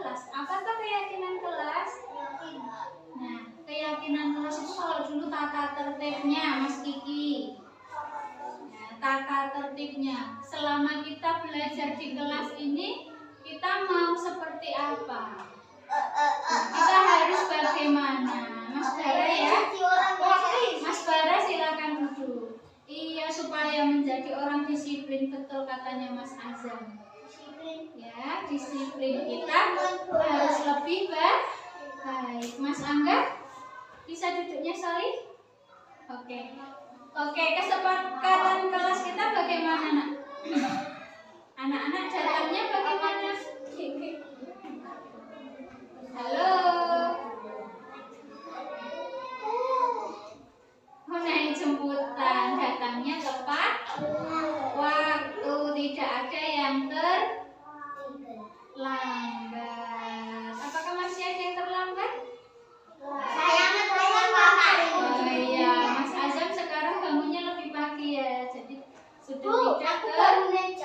kelas. Apakah keyakinan kelas? Nah, keyakinan kelas itu kalau dulu tata tertibnya, Mas Kiki. Nah, tata tertibnya. Selama kita belajar di kelas ini, kita mau seperti apa? Kita harus bagaimana? Mas Bara ya? Mas Bara silakan duduk. Iya, supaya menjadi orang disiplin, betul katanya Mas Azam. Ya, disiplin kita harus lebih baik. Mas Angga, bisa duduknya sorry? Oke, kesepakatan kelas kita bagaimana, Nak? Anak-anak datangnya bagaimana? Halo. Oh, naik jemputan, datangnya tepat waktu, tidak ada yang terlambat. Apakah masih ada yang terlambat? Oh iya, Mas Azam sekarang bangunnya lebih pagi ya, jadi sudah tidak terlambat.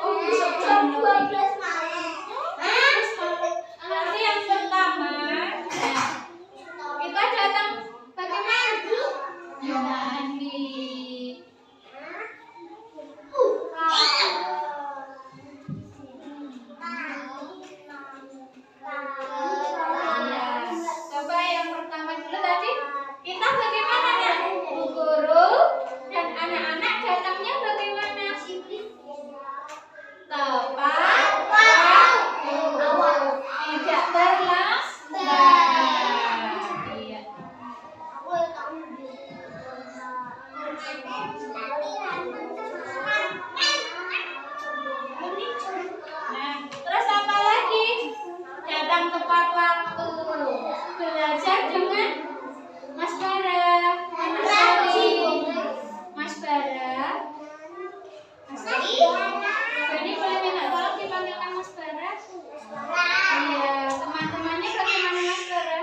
Oh, besok jam 12 nanti yang pertama, kita datang bagaimana? Mandi. Coba yang pertama dulu tadi, kita bagaimana ya? Bu Guru dan anak-anak datangnya bagaimana? Tepat waktu, tidak terlambat. Iya. Nah, terus apa lagi? Datang tepat waktu. Belajar dengan Mas Bara. Mas Bara. Jadi boleh minta tolong dipanggilkan Mas Bara? Iya, teman-temannya bagaimana Mas Bara?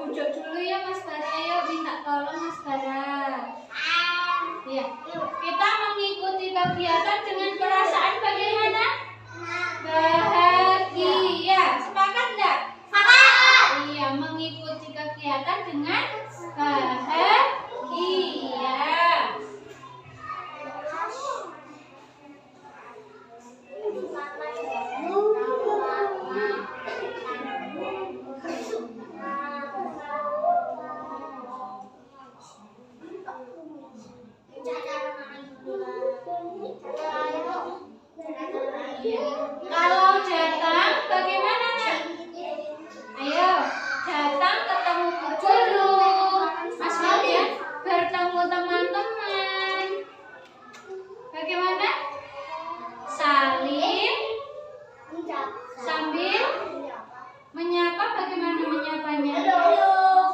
Duduk dulu ya Mas Bara, ayo minta tolong Mas Bara. Iya, kita mengikuti kegiatan dengan perasaan bagaimana? Bahagia. Sepakat enggak? Sepakat. Iya, mengikuti kegiatan dengan bahagia. Kalau datang bagaimana Nak? Ayo, datang ketemu Bu Guru, Mas William, bertemu teman-teman. Bagaimana? Salim sambil menyapa. Bagaimana menyapanya?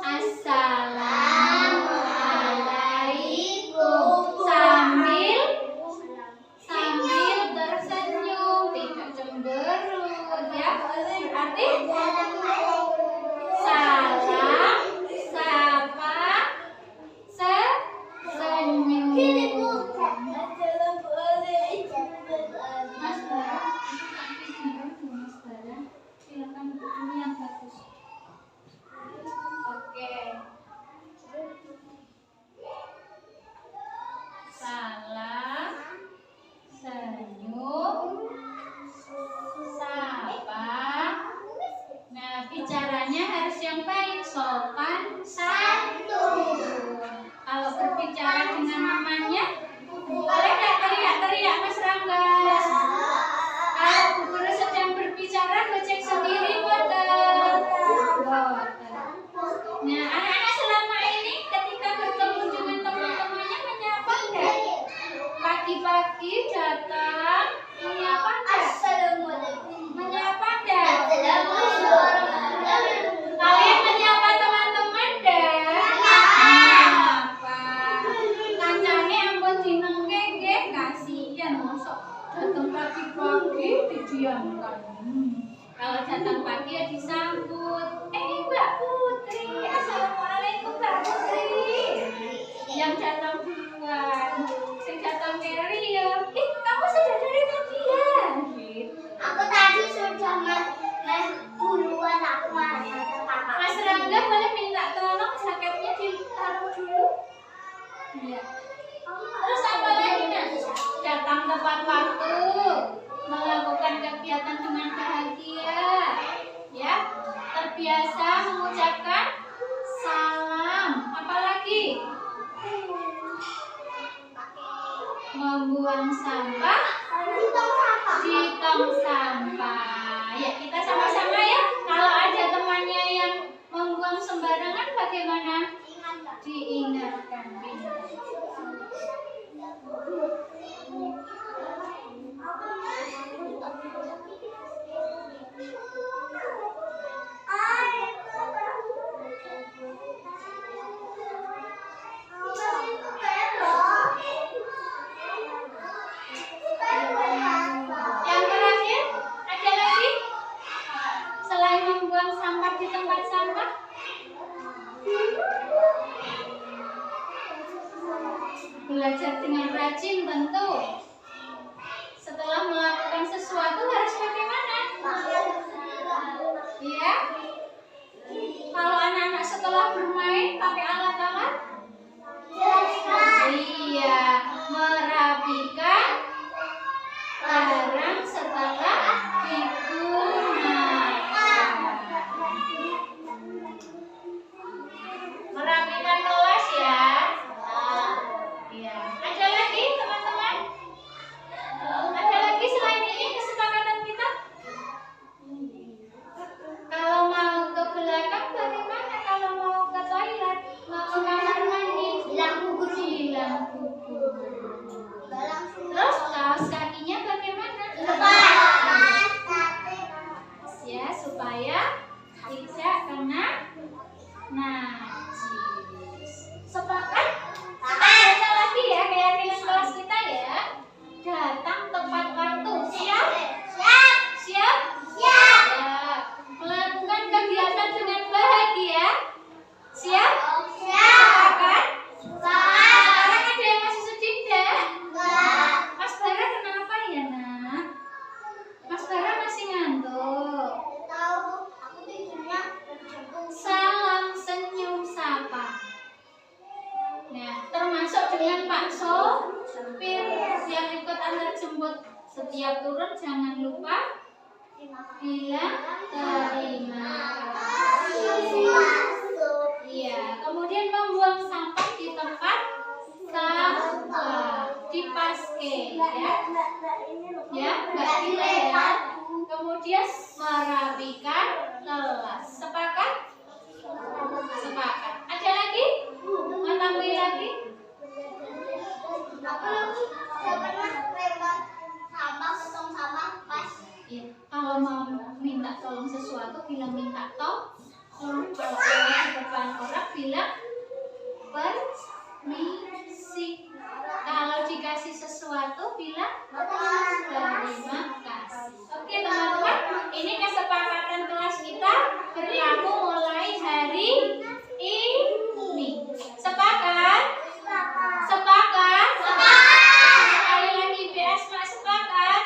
Assalamualaikum sambil tersenyum, tidak cemberut ya. Berarti salam, sapa, senyum. Mas Bara, Mas Bara, silakan duduk yang bagus. Oke. Salam, senyum, sapa. Nah, bicaranya harus yang baik, sopan santun. Kalau berbicara dengan mamanya, boleh nggak teriak-teriak Mas Rangga? Kalau Bu Guru sedang berbicara, gocek sendiri boten. Nah, anak-anak selama ini ketika bertemu dengan teman-temannya menyapa enggak? Pagi-pagi datang menyapa enggak? Menyapa enggak? Kalian menyapa teman-teman enggak? Menyapa. Kancane ampun dinengke nggih, kasihan mosok datang pagi-pagi didiamkan. Kalau datang pagi ya disambut. Mbak Putri, assalamualaikum Mbak Putri. Yang datang duluan, yang datang Mary ya. sudah dari tadi ya. Aku tadi sudah duluan aku mana kakak. Mas Rangga boleh minta tolong jaketnya ditaruh dulu. Iya. Terus apa lagi nak? Datang tepat waktu, melakukan kegiatan dengan bahagia, ya. Terbiasa mengucapkan salam. Apalagi? Membuang sampah di tong sampah. Ya, kita sama-sama ya. Kalau ada temannya yang membuang sembarangan bagaimana? Diingatkan. Yang terakhir, ada lagi? Selain membuang sampah di tempat sampah, belajar dengan rajin tentu. Setelah melakukan sesuatu harus bagaimana? Ya. Kalau anak-anak setelah bermain pakai alat-alat? Iya, merapikan barang setelah digunakan. Merapikan kelas ya. Iya. Ada lagi teman-teman? Ada lagi selain ini kesepakatan kita? Kalau mau ke belakang bagaimana? Kalau mau ke toilet, mau ke kamar mandi, bilang kuku. Terus kaos kakinya bagaimana? Ya, supaya tidak kena najis. Sepakat? Baca lagi ya keyakinan kelas kita ya. Datang tepat waktu. Siap? Siap? Ya. Melakukan kegiatan dengan bahagia. Siap? Sepakat? Sekarang ada yang masih sedih enggak? Mas Bara kenapa ya nak? Mas Bara masih ngantuk. Salam senyum sapa. Nah, termasuk dengan Pak sopir yang ikut antar jemput. Setiap turun jangan lupa bilang terima kasih. Iya, kemudian membuang sampah di tempat sampah di paske ya. Ya, Mbak Dila ya. Kemudian merapikan kelas. Sepakat? Sepakat. Ada lagi? Mau tambah lagi? Ya, kalau mau minta tolong sesuatu bilang minta tolong. Kalau lewat di depan orang bilang permisi. Kalau dikasih sesuatu bilang terima kasih. Oke teman-teman, ini kesepakatan kelas kita berlaku mulai hari ini. Sepakat? Sepakat? Sekali lagi BS Mak sepakat?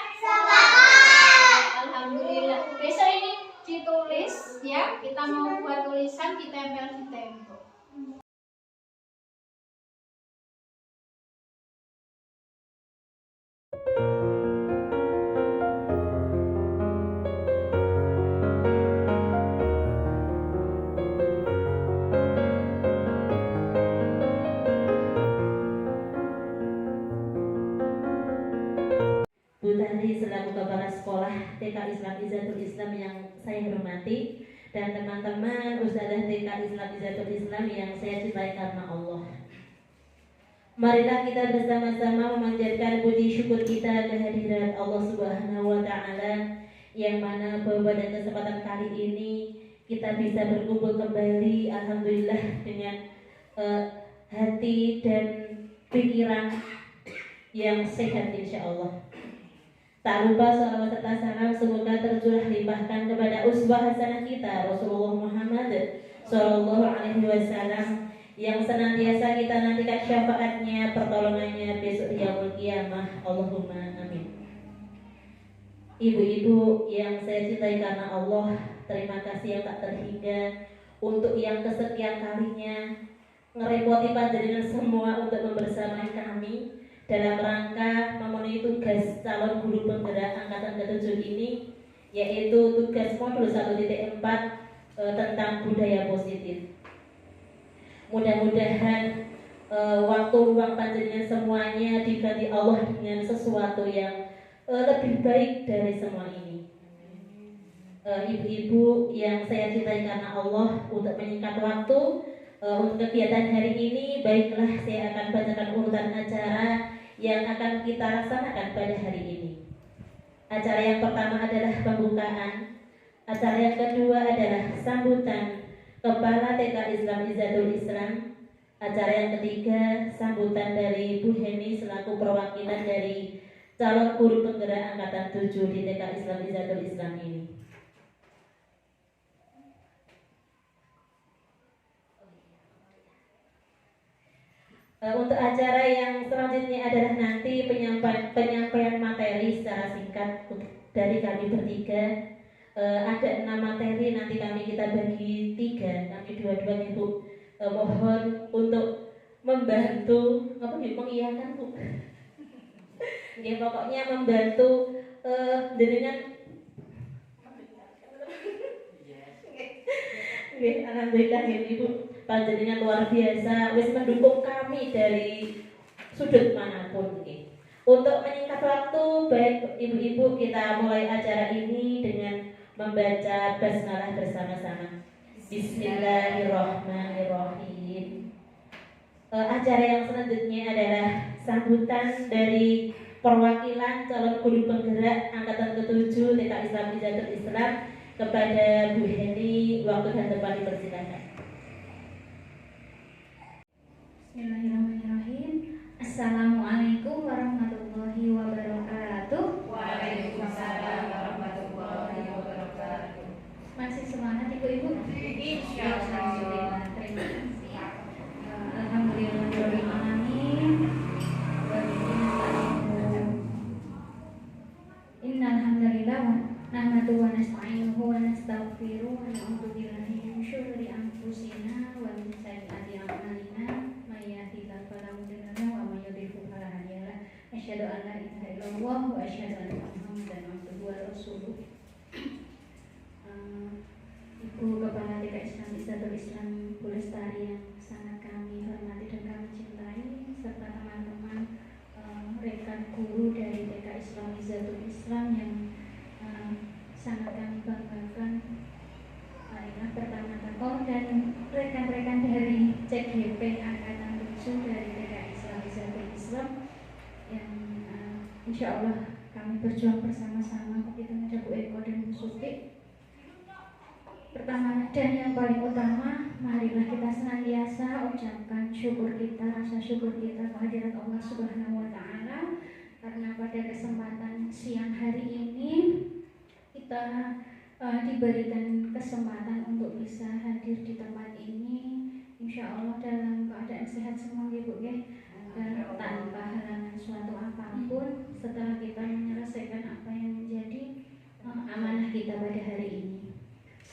Alhamdulillah. Besok ini ditulis ya. Kita mau buat tulisan, ditempel di tembok. Bu Tari selaku Kepala Sekolah TK Islam Izzatul Islam yang saya hormati, dan teman-teman Ustadzah TK Islam Izzatul Islam yang saya cintai karena Allah. Marilah kita bersama-sama memanjatkan puji syukur kita kehadirat Allah Subhanahu wa Ta'ala, yang mana pada kesempatan kali ini kita bisa berkumpul kembali, alhamdulillah, dengan hati dan pikiran yang sehat insya Allah. Tak lupa salawat serta salam semoga tercurah limpahkan kepada uswah hasanah kita Rasulullah Muhammad Sallallahu Alaihi Wasallam, yang senantiasa kita nantikan syafaatnya, pertolongannya besok yaumul qiyamah. Allahumma amin. Ibu-ibu yang saya cintai karena Allah, terima kasih yang tak terhingga untuk yang kesekian kalinya ngerepoti panjenengan semua untuk membersamai kami dalam rangka memenuhi tugas calon guru penggerak angkatan ke-7 ini, yaitu tugas modul 1.4 tentang budaya positif. Mudah-mudahan waktu luang panjenengan semuanya diganti Allah dengan sesuatu yang lebih baik dari semua ini. Ibu-ibu yang saya cintai karena Allah, untuk menyingkat waktu untuk kegiatan hari ini, baiklah saya akan bacakan urutan acara yang akan kita laksanakan pada hari ini. Acara yang pertama adalah pembukaan. Acara yang kedua adalah sambutan Kepala TK Islam Izzatul Islam. Acara yang ketiga sambutan dari Bu Heni selaku perwakilan dari calon guru penggerak angkatan 7 di TK Islam Izzatul Islam ini. Untuk acara yang selanjutnya adalah nanti penyampaian materi secara singkat dari kami bertiga. Ada 6 materi, nanti kita bagi 3, kami dua-dua ibu. Mohon untuk membantu mengiyakan Bu. Ya, pokoknya membantu dengan alhamdulillah ya Ibu, panjenengan luar biasa wis mendukung kami dari sudut manapun. Untuk menyingkat waktu, baik ibu-ibu, kita mulai acara ini dengan membaca basmalah bersama-sama. Bismillahirrahmanirrahim. Acara yang selanjutnya adalah sambutan dari perwakilan calon guru penggerak angkatan ke-7 TK Islam Izzatul Islam kepada Bu Heni. Waktu dan tempat dipersilakan. Bismillahirrahmanirrahim. Assalamualaikum warahmatullahi wabarakatuh. Waalaikumsalam warahmatullahi wabarakatuh. Masih semangat ibu-ibu? Alhamdulillah, terima kasih. Alhamdulillahirabbil alamin. Innal hamdalillah nahmadu wa nasta'inuhu wa nastaghfiruh wa na'udzu billahi min syururi anfusina wa min sayyiati a'malina may yahdihillahu fala mudilla lahu wa may yudlil fala hadiya lahu. Asyhadu an la ilaha illallah wa asyhadu anna Muhammadan abduhu wa rasuluh. Ibu Kepala TK Islam Izzatul Islam Bu Lestari yang sangat kami hormati dan kami cintai, serta teman-teman rekan guru dari TK Islam Izzatul Islam yang sangat kami banggakan. Marilah pertama-tama dan rekan-rekan dari CGP Angkatan 7 dari TK Islam Izzatul Islam yang insya Allah kami berjuang bersama-sama. Begitu ada Bu Eko dan Bu Suti. Pertama dan yang paling utama, marilah kita senantiasa ucapkan syukur kita, rasa syukur kita kehadirat Allah Subhanahu wa Ta'ala, karena pada kesempatan siang hari ini kita diberikan kesempatan untuk bisa hadir di tempat ini, insya Allah dalam keadaan sehat semua ibu ya, dan tanpa halangan suatu apapun, setelah kita menyelesaikan apa yang menjadi amanah kita pada hari ini.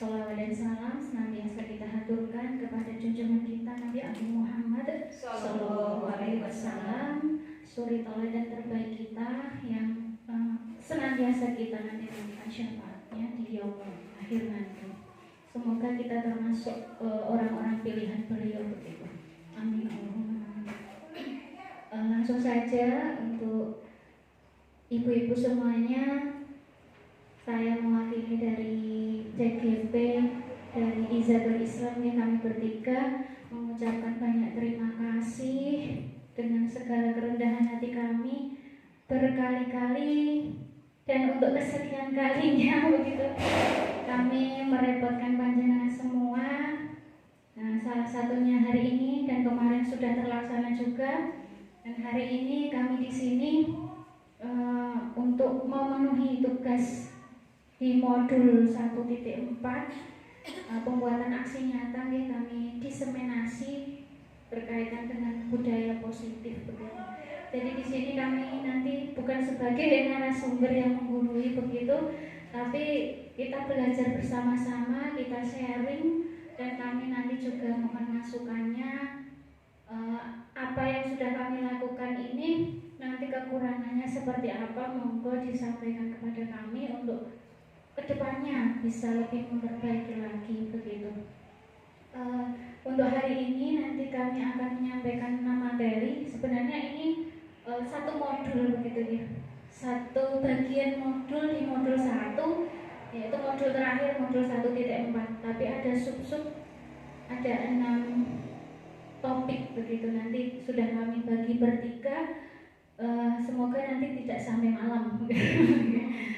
Salawat dan salam senantiasa kita haturkan kepada junjungan kita Nabi Agung Muhammad Sallallahu Alaihi Wasallam, suri teladan terbaik kita yang senantiasa kita nantikan syafaatnya di yaumul akhir nanti. Semoga kita termasuk orang-orang pilihan beliau begitu. Amin Allahumma amin. Langsung saja untuk ibu-ibu semuanya, saya mewakili dari CGP dari Izzatul Islam yang kami bertiga mengucapkan banyak terima kasih dengan segala kerendahan hati kami berkali-kali dan untuk kesekian kalinya begitu kami merepotkan panjenengan semua. Nah, salah satunya hari ini dan kemarin sudah terlaksana juga, dan hari ini kami di sini untuk memenuhi tugas di modul 1.4 pembuatan aksi nyata kami diseminasi berkaitan dengan budaya positif begitu. Jadi di sini kami nanti bukan sebagai narasumber yang menggurui begitu, tapi kita belajar bersama-sama, kita sharing, dan kami nanti juga mohon masukannya. Apa yang sudah kami lakukan ini nanti kekurangannya seperti apa, monggo disampaikan kepada kami untuk kedepannya bisa lebih memperbaiki lagi begitu. Untuk hari ini nanti kami akan menyampaikan 6 materi. Sebenarnya ini satu modul begitu ya, satu bagian modul di modul 1, yaitu modul terakhir modul 1.4, tapi ada sub-sub, ada 6 topik begitu. Nanti sudah kami bagi bertiga. Semoga nanti tidak sampai malam.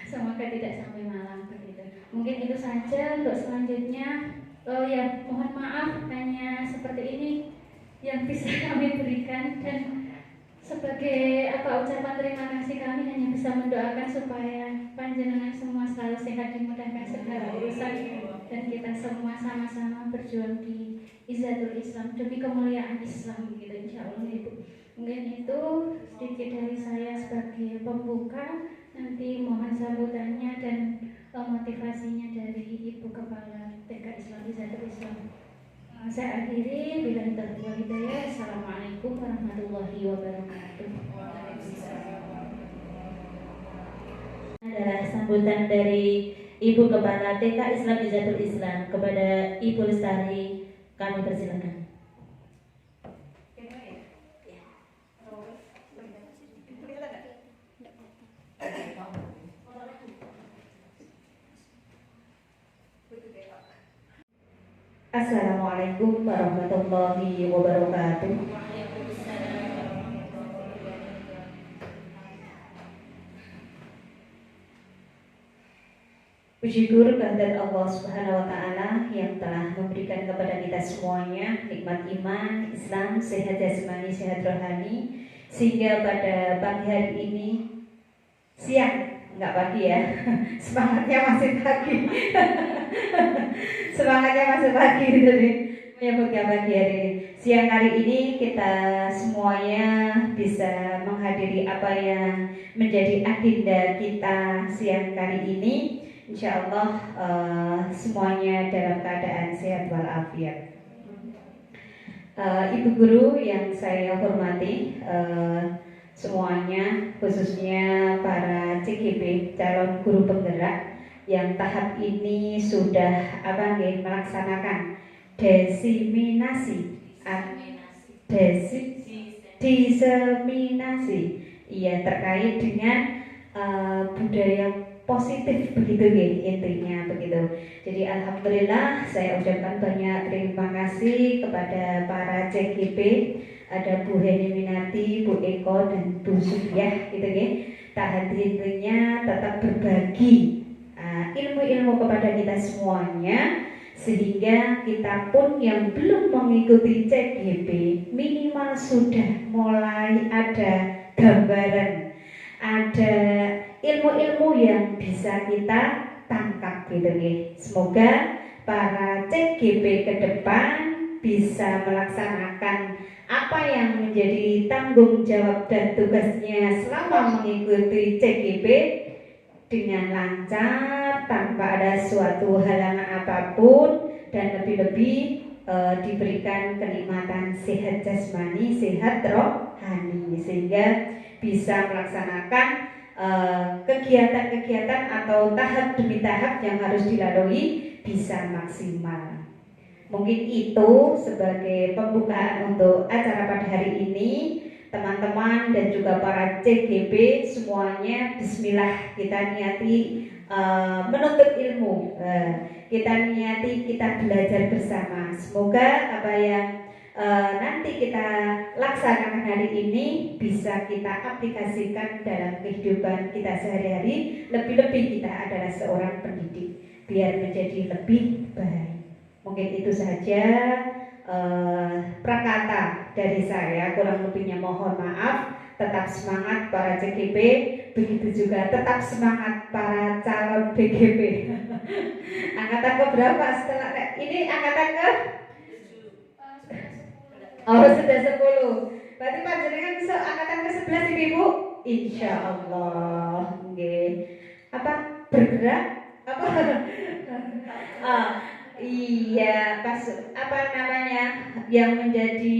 Semoga tidak sampai malam begitu. Mungkin itu saja untuk selanjutnya. Ya mohon maaf hanya seperti ini yang bisa kami berikan, dan sebagai ucapan terima kasih kami hanya bisa mendoakan supaya panjenengan semua selalu sehat, dimudahkan segala urusan, dan kita semua sama-sama berjuang di Izzatul Islam demi kemuliaan Islam gitu, insyaallah Ibu. Mungkin itu sedikit dari saya sebagai pembuka. Nanti mohon sambutannya dan motivasinya dari Ibu Kepala TK Islam Izzatul Islam. Saya akhiri, bila taufiq wal hidayah. Assalamualaikum warahmatullahi wabarakatuh. Adalah sambutan dari Ibu Kepala TK Islam Izzatul Islam kepada Ibu Lestari, kami persilakan. Assalamualaikum warahmatullahi wabarakatuh. Puji syukur kehadirat Allah Subhanahu wa taala yang telah memberikan kepada kita semuanya nikmat iman, Islam, sehat jasmani, sehat rohani, sehingga pada pagi hari ini, siang enggak pagi ya. Semangatnya masih pagi. Semangatnya masih pagi gitu nih, menyambutkan pagi hari ini. Siang hari ini kita semuanya bisa menghadiri apa yang menjadi agenda kita siang kali ini. Insya Allah semuanya dalam keadaan sehat walafiat. Ibu guru yang saya hormati, semuanya, khususnya para CGP calon guru penggerak yang tahap ini sudah melaksanakan diseminasi terkait dengan budaya positif begitu ya, intinya begitu. Jadi alhamdulillah saya ucapkan banyak terima kasih kepada para CGP, ada Bu Heni Minati, Bu Eko dan Bu Sufiyah gitu ya. Tak henti-hentinya tetap berbagi ilmu-ilmu kepada kita semuanya, sehingga kita pun yang belum mengikuti CGP minimal sudah mulai ada gambaran, ada ilmu-ilmu yang bisa kita tangkap gitu ya. Semoga para CGP ke depan bisa melaksanakan apa yang menjadi tanggung jawab dan tugasnya selama mengikuti CGP dengan lancar, tanpa ada suatu halangan apapun, dan lebih-lebih diberikan kenikmatan sehat jasmani, sehat rohani, sehingga bisa melaksanakan kegiatan-kegiatan atau tahap demi tahap yang harus dilalui bisa maksimal. Mungkin itu sebagai pembukaan untuk acara pada hari ini. Teman-teman dan juga para CGP semuanya, bismillah, kita niati menuntut ilmu, kita niati kita belajar bersama. Semoga apa yang nanti kita laksanakan hari ini bisa kita aplikasikan dalam kehidupan kita sehari-hari. Lebih-lebih kita adalah seorang pendidik, biar menjadi lebih baik. Mungkin itu saja prakata dari saya, kurang lebihnya mohon maaf. Tetap semangat para CGP, begitu juga tetap semangat para calon BGP. Angkatan ke berapa setelah ini? Angkatan ke? Oh, sudah 10. Berarti panjenengan bisa angkatan ke-11 Ibu? Insya Allah. Nggih. Apa bergerak? Apa? Ah, iya, pas apa namanya yang menjadi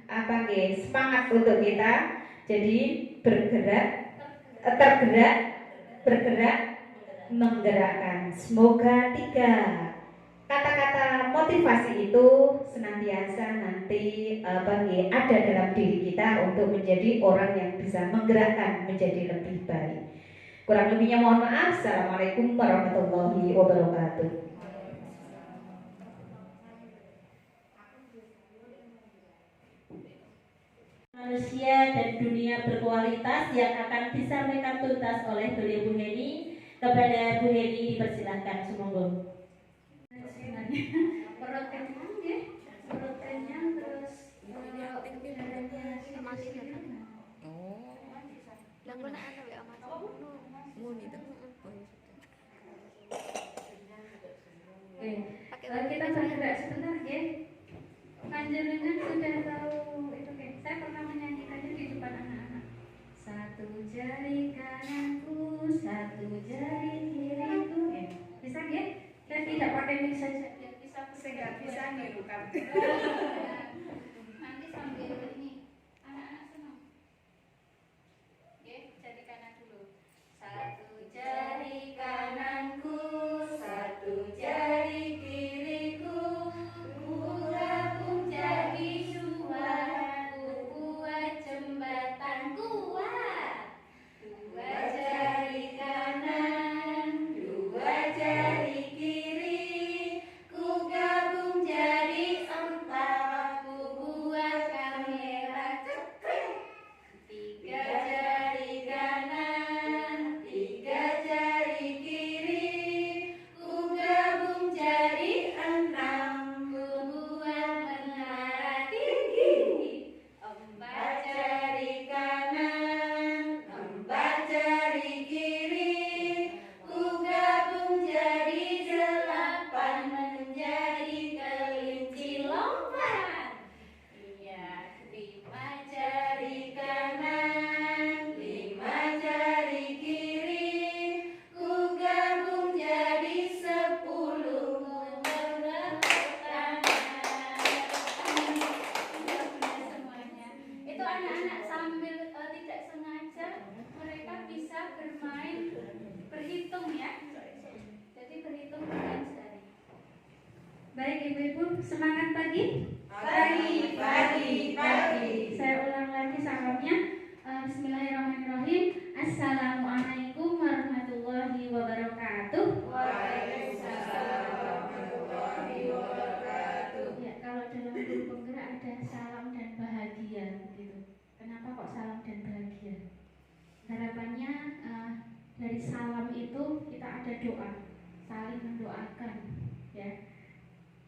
apa nggih semangat untuk kita. Jadi bergerak, tergerak, bergerak, menggerakkan. Semoga 3 kata-kata motivasi itu senantiasa nanti apa nggih ada dalam diri kita untuk menjadi orang yang bisa menggerakkan menjadi lebih baik. Kurang lebihnya mohon maaf. Assalamualaikum warahmatullahi wabarakatuh. Manusia dan dunia berkualitas yang akan disampaikan tuntas oleh beliau Bu Heni. Kepada Bu Heni dipersilahkan, sumonggo. Perut kenyang ya, perut kenyang terus kita bergerak sebentar ya. Panjenengan sudah tahu itu kan? Saya pernah menyanyikannya di depan anak-anak. Satu jari kananku, satu jari kiriku. Bisa ya? Saya tidak pakai mix saja. Bisa bisa nih bukan. Nanti sambil ini anak-anak senang. Oke, jari kanan dulu. Satu jari kananku, satu jari kiriku. Ku gabung jadi dua, ku buat jembatan kuat. Dua jari kanan, dua jari kiri. Ku gabung jadi 4, ku buat kamera cekring. 3 jari kanan, 3 jari kiri. Ku gabung jadi 6, ku buat menara tinggi. 4 jari kanan, 4 jari kiri. Ku gabung jadi 8, menjadi kelinci lompat. Iya, 5 jari kanan, 5 jari kiri. Ku gabung jadi 10, ku bertepuk tangan. Semuanya. Itu anak-anak sambil tidak sengaja mereka bisa bermain berhitung ya. Jadi berhitung dengan jari. Baik ibu-ibu, semangat pagi. Pagi. Saya ulang lagi salamnya. Bismillahirrahmanirrahim. Assalamualaikum warahmatullahi wabarakatuh. Ya, kalau dalam guru penggerak ada salam dan bahagia begitu. Kenapa kok salam dan bahagia? Harapannya dari salam itu kita ada doa, saling mendoakan ya.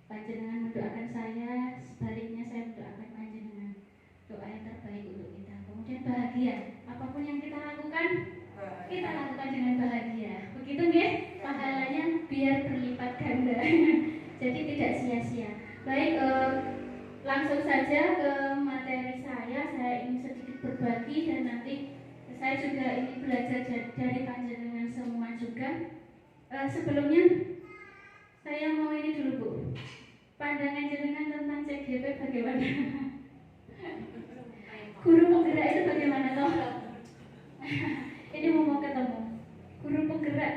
Panjenengan mendoakan saya, sebaliknya saya mendoakan panjenengan. Doa yang terbaik untuk kita. Kemudian bahagia, apapun yang kita lakukan dengan bahagia. Begitu nggih? Pahalanya biar berlipat ganda. Jadi tidak sia-sia. Baik, langsung saja ke materi saya. Saya ingin sedikit berbagi dan nanti saya juga ingin belajar dari panjenengan semua juga. Sebelumnya saya mau ini dulu Bu. Pandangan jenengan tentang CGP bagaimana? Guru penggerak itu bagaimana toh? Ini mau ketemu guru penggerak.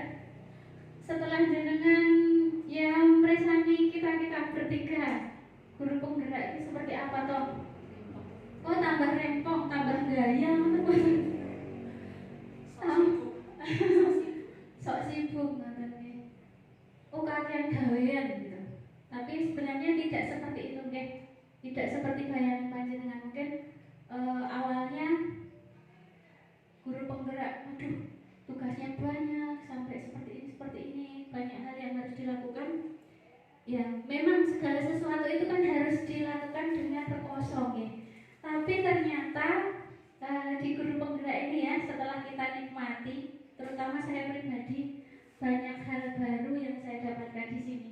Setelah jenengan yang meresani kita bertiga, guru penggerak itu seperti apa toh? Oh tambah rempong, tambah gaya, sok sibuk katanya. Oh kakean gawean gitu. Tapi sebenarnya tidak seperti itu nggih. Tidak seperti bayangan panjenengan mungkin awalnya guru penggerak, aduh tugasnya banyak sampai seperti ini, banyak hal yang harus dilakukan. Ya, memang segala sesuatu itu kan harus dilakukan dengan berkosong ya. Tapi ternyata di guru penggerak ini ya, setelah kita nikmati, terutama saya pribadi, banyak hal baru yang saya dapatkan di sini.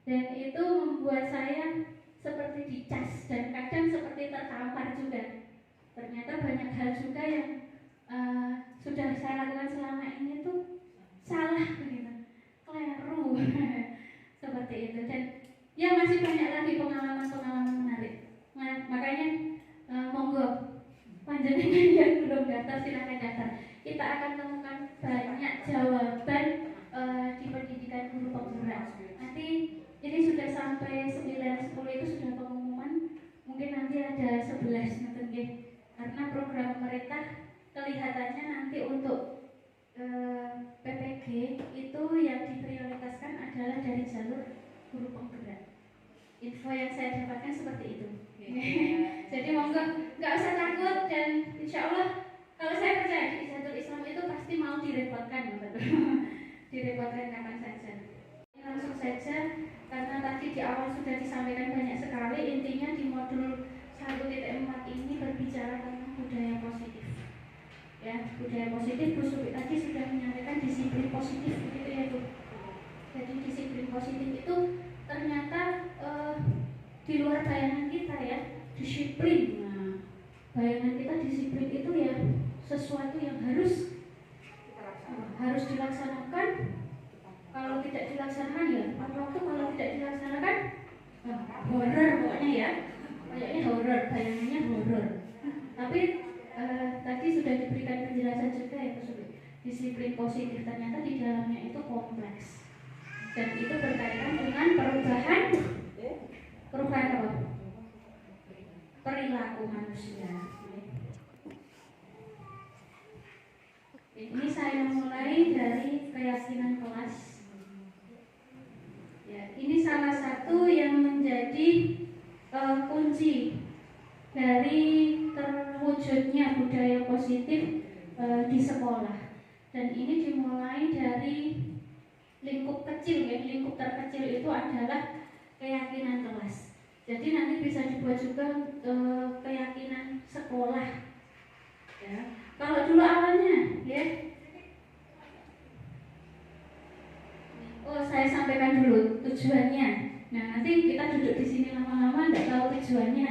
Dan itu membuat saya seperti dicas dan kadang seperti tertampar juga. ternyata banyak hal juga yang sudah saya lakukan selama ini tuh salah begitu, keliru seperti itu. Dan ya masih banyak lagi pengalaman-pengalaman menarik. Makanya monggo panjenengan yang belum daftar silahkan daftar. Kita akan temukan banyak jawaban di pendidikan guru penggerak. Nanti ini sudah sampai 9.10 itu sudah pengumuman. Mungkin nanti ada 11 nanti karena program pemerintah kelihatannya nanti untuk PPG itu yang diprioritaskan adalah dari jalur guru penggerak. Info yang saya dapatkan seperti itu. Jadi monggo nggak usah takut, dan insya Allah kalau saya percaya di Izatul Islam itu pasti mau direpotkan, direpotkan kapan saja. Langsung saja, karena tadi di awal sudah disampaikan banyak sekali. Intinya di modul 1.4 ini berbicara tentang budaya positif. Ya, budaya positif, Bu Subi tadi sudah menyampaikan disiplin positif, begitu ya Bu. Jadi disiplin positif itu ternyata di luar bayangan kita ya, disiplin. Nah, bayangan kita disiplin itu ya sesuatu yang harus dilaksanakan. Kalau tidak dilaksanakan ya waktu, kalau tidak dilaksanakan horor pokoknya ya, kayaknya horor, bayangannya horor. Tapi tadi sudah diberikan penjelasan juga ya Bu. Disiplin positif ternyata di dalamnya itu kompleks, dan itu berkaitan dengan perubahan apa? Perilaku manusia. Ini saya mulai dari keyakinan kelas. Ya, ini salah satu yang menjadi kunci dari terwujudnya budaya positif di sekolah. Dan ini dimulai dari lingkup kecil ya, lingkup terkecil itu adalah keyakinan kelas. Jadi nanti bisa dibuat juga keyakinan sekolah. Ya. Kalau dulu awalnya, ya. Saya sampaikan dulu tujuannya. Nah, nanti kita duduk di sini lama-lama tidak tahu tujuannya.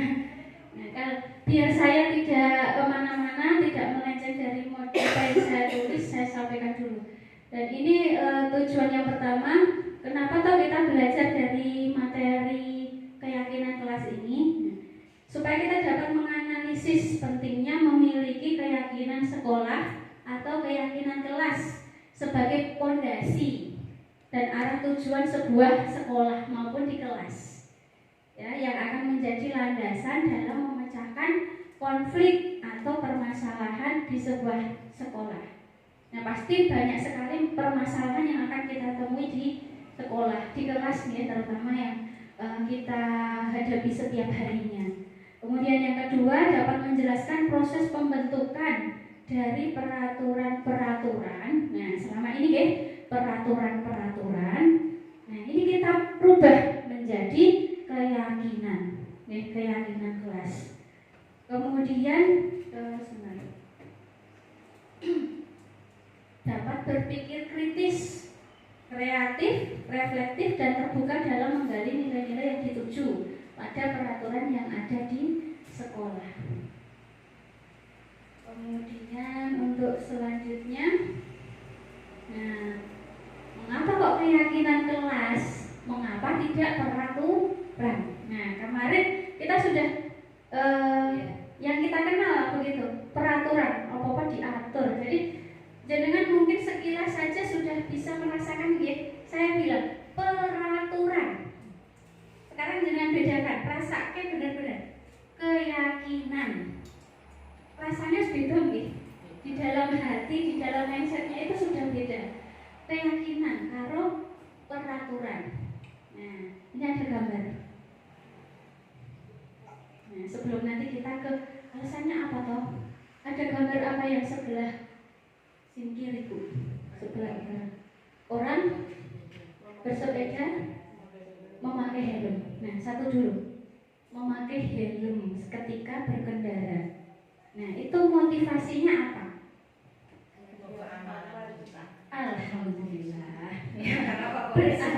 Nah, biar saya tidak kemana-mana, tidak melenceng dari modul yang saya tulis, saya sampaikan dulu. Dan ini tujuan yang pertama, kenapa toh kita belajar dari materi keyakinan kelas ini, supaya kita dapat menganalisis pentingnya memiliki keyakinan sekolah atau keyakinan kelas sebagai pondasi dan arah tujuan sebuah sekolah maupun di kelas, ya, yang akan menjadi landasan dalam memecahkan konflik atau permasalahan di sebuah sekolah. Nah, pasti banyak sekali permasalahan yang akan kita temui di sekolah, di kelas nih, terutama yang kita hadapi setiap harinya. Kemudian yang kedua, dapat menjelaskan proses pembentukan dari peraturan-peraturan. Nah, selama ini peraturan-peraturan. Nah, ini kita rubah menjadi keyakinan, keyakinan kelas. Kemudian dapat berpikir kritis, kreatif, reflektif, dan terbuka dalam menggali nilai-nilai yang dituju pada peraturan yang ada di sekolah. Kemudian untuk selanjutnya, nah, mengapa kok keyakinan kelas? Mengapa tidak peraturan? Nah, kemarin kita sudah yang kita kenal begitu, peraturan, apa-apa diatur. Jadi jenengan mungkin sekilas saja sudah bisa merasakan, ya, saya bilang peraturan. Sekarang jenengan bedakan, rasakan benar-benar keyakinan. Rasanya beda, ya. Di dalam hati, di dalam mindsetnya itu sudah beda. Keyakinan karo peraturan. Nah, ini ada gambar. Nah, sebelum nanti kita ke alasannya apa toh? Ada gambar apa yang sebelah sini kiri, Bu? Sebelah kanan. Orang bersepeda memakai helm. Nah, satu dulu. Memakai helm ketika berkendara. Nah, itu motivasinya apa? Alhamdulillah. Berarti,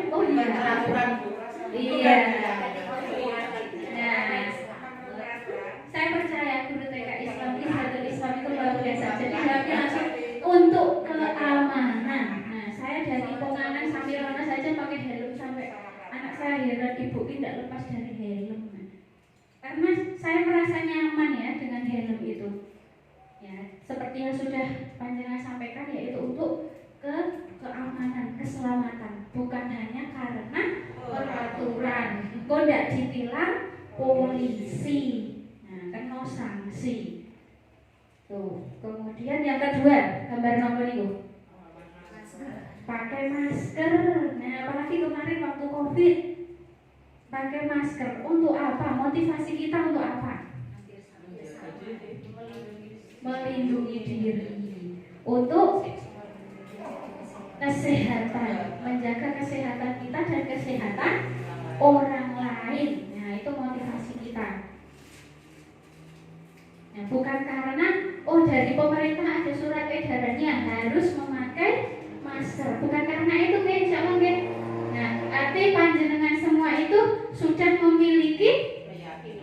oh iya. Iya. Nah, saya percaya guru TK tidak lepas dari helm. Karena saya merasa nyaman ya dengan helm itu. Ya, seperti yang sudah panjenengan sampaikan, yaitu untuk keamanan, keselamatan, bukan hanya karena peraturan. Kok tidak ditilang polisi, nah kena sanksi. Tuh. Kemudian yang kedua, gambar nomor itu pakai masker. Nah, apalagi kemarin waktu COVID, pakai masker untuk apa? Motivasi kita untuk apa? Melindungi diri, untuk kesehatan, menjaga kesehatan kita dan kesehatan orang lain. Nah, itu motivasi kita. Nah, bukan karena dari pemerintah ada surat edarannya harus memakai masker. Bukan karena itu, jangan. Nah, arti panjenengan semua itu sudah memiliki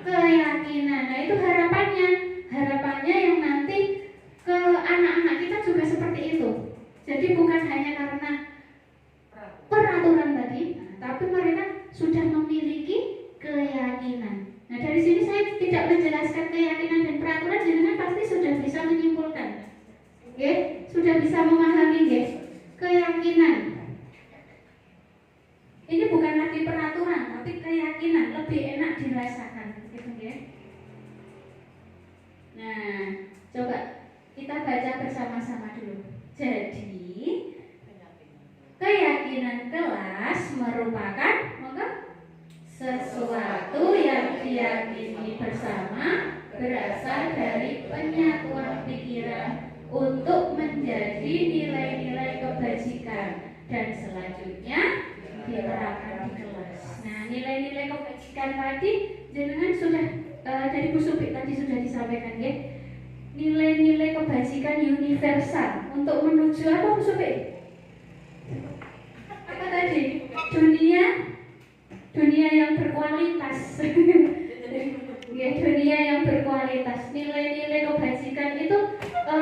keyakinan. Nah, itu harapannya yang nanti ke anak-anak kita juga seperti itu. Jadi bukan hanya karena peraturan tadi, tapi mereka sudah memiliki keyakinan. Nah, dari sini saya tidak menjelaskan keyakinan dan peraturan, jenengan pasti sudah bisa menyimpulkan. Sudah bisa memahami keyakinan. Ini bukan lagi peraturan, tapi keyakinan, lebih enak dirasakan, gitu ya. Nah, coba kita baca bersama-sama dulu. Jadi, keyakinan kelas merupakan sesuatu yang diyakini bersama, berasal dari penyatuan pikiran untuk menjadi nilai-nilai kebajikan dan selanjutnya diterapkan di kelas. Nah, nilai-nilai kebajikan tadi jenengan sudah dari Bu Supik tadi sudah disampaikan ya. Nilai-nilai kebajikan universal untuk menuju apa Bu Supik? Apa tadi? Dunia yang berkualitas. Ya, dunia yang berkualitas. Nilai-nilai kebajikan itu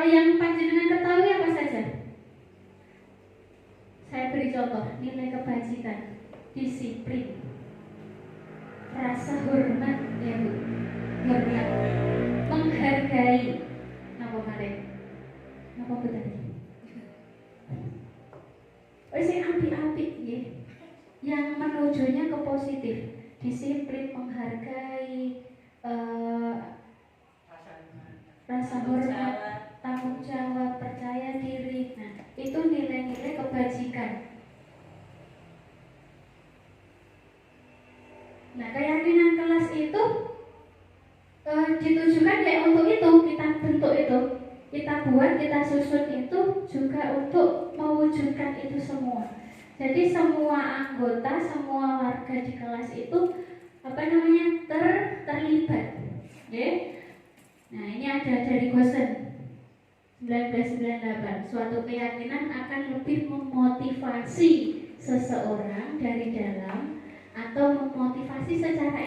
yang panjenengan ketahui apa saja? Saya beri contoh. Nilai kebajikan, disiplin, rasa hormat, ya Bu, hormat, menghargai. Napa kalian? Napa Bu tadi? Saya api-api ya. Yang menujunya ke positif, disiplin, menghargai, rasa hormat, tanggung jawab, percaya diri. Nah, itu nilai-nilai kebajikan. Nah, keyakinan kelas itu ditujukan ya untuk itu, kita bentuk itu, kita buat, kita susun itu juga untuk mewujudkan itu semua. Jadi semua anggota, semua warga di kelas itu terlibat. Okay? Nah, ini ada dari Gosen 1998. Suatu keyakinan akan lebih memotivasi seseorang dari dalam atau memotivasi secara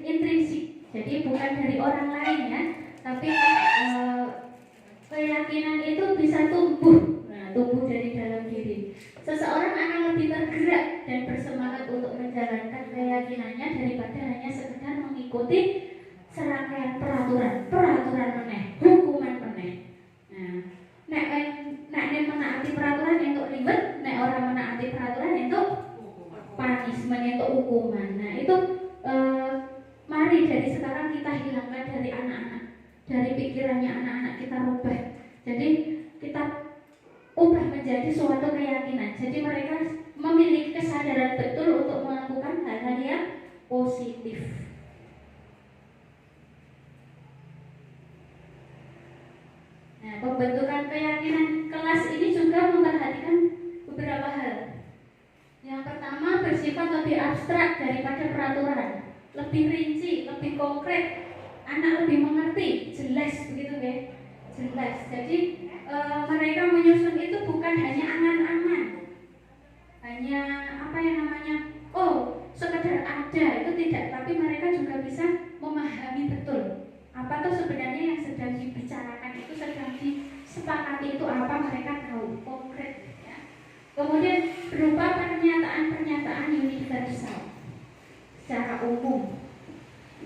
intrinsik. Jadi bukan dari orang lain ya, tapi keyakinan itu bisa tumbuh. Nah, tumbuh dari dalam diri. Seseorang akan lebih tergerak dan bersemangat untuk menjalankan keyakinannya daripada hanya sekedar mengikuti serangkaian peraturan meneh, hukuman meneh. Nah, nek menaati peraturan untuk ribet, nek orang menaati peraturan untuk punishment, untuk hukuman. Nah, itu mari dari sekarang kita hilangkan dari anak-anak, dari pikirannya anak-anak kita rubah. Jadi kita ubah menjadi suatu keyakinan. Jadi mereka memiliki kesadaran betul untuk melakukan hal-hal yang positif. Nah, pembentukan keyakinan kelas ini juga memperhatikan beberapa hal. Yang pertama, bersifat lebih abstrak daripada peraturan, lebih rinci, lebih konkret, anak lebih mengerti, jelas begitu ya, jelas. Jadi mereka menyusun itu bukan hanya angan-angan, hanya apa yang namanya, sekedar ada, itu tidak, tapi mereka juga bisa memahami betul apa tuh sebenarnya yang sedang dibicarakan itu, sedang disepakati itu apa, mereka tahu konkret ya. Kemudian berupa pernyataan-pernyataan universal. secara umum,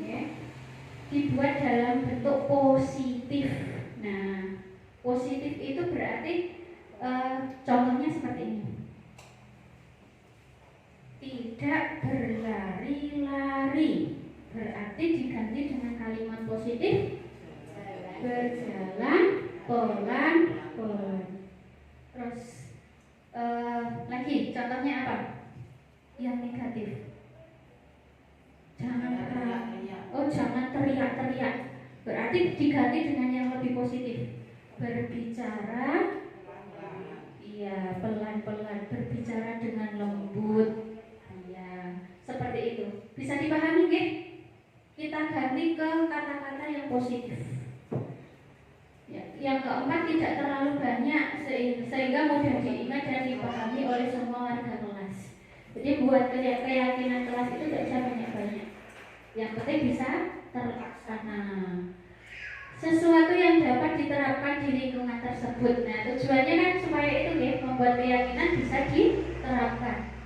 ya, dibuat dalam bentuk positif. Nah, positif itu berarti contohnya seperti ini. Tidak berlari-lari, berarti diganti dengan kalimat positif, berjalan pelan-pelan. Terus lagi contohnya apa? Yang negatif. Jangan teriak-teriak. Berarti diganti dengan yang lebih positif. Berbicara, iya, pelan-pelan. Berbicara dengan lembut. Ya, seperti itu. Bisa dipahami, nggih? Kita ganti ke kata-kata yang positif. Ya, yang keempat, tidak terlalu banyak sehingga mudah diingat dan dipahami oleh semua warga kelas. Jadi buat keyakinan kelas itu tidak usah banyak-banyak. Yang penting bisa terlaksana. Sesuatu yang dapat diterapkan di lingkungan tersebut. Nah, tujuannya kan supaya itu ya, membuat keyakinan bisa diterapkan.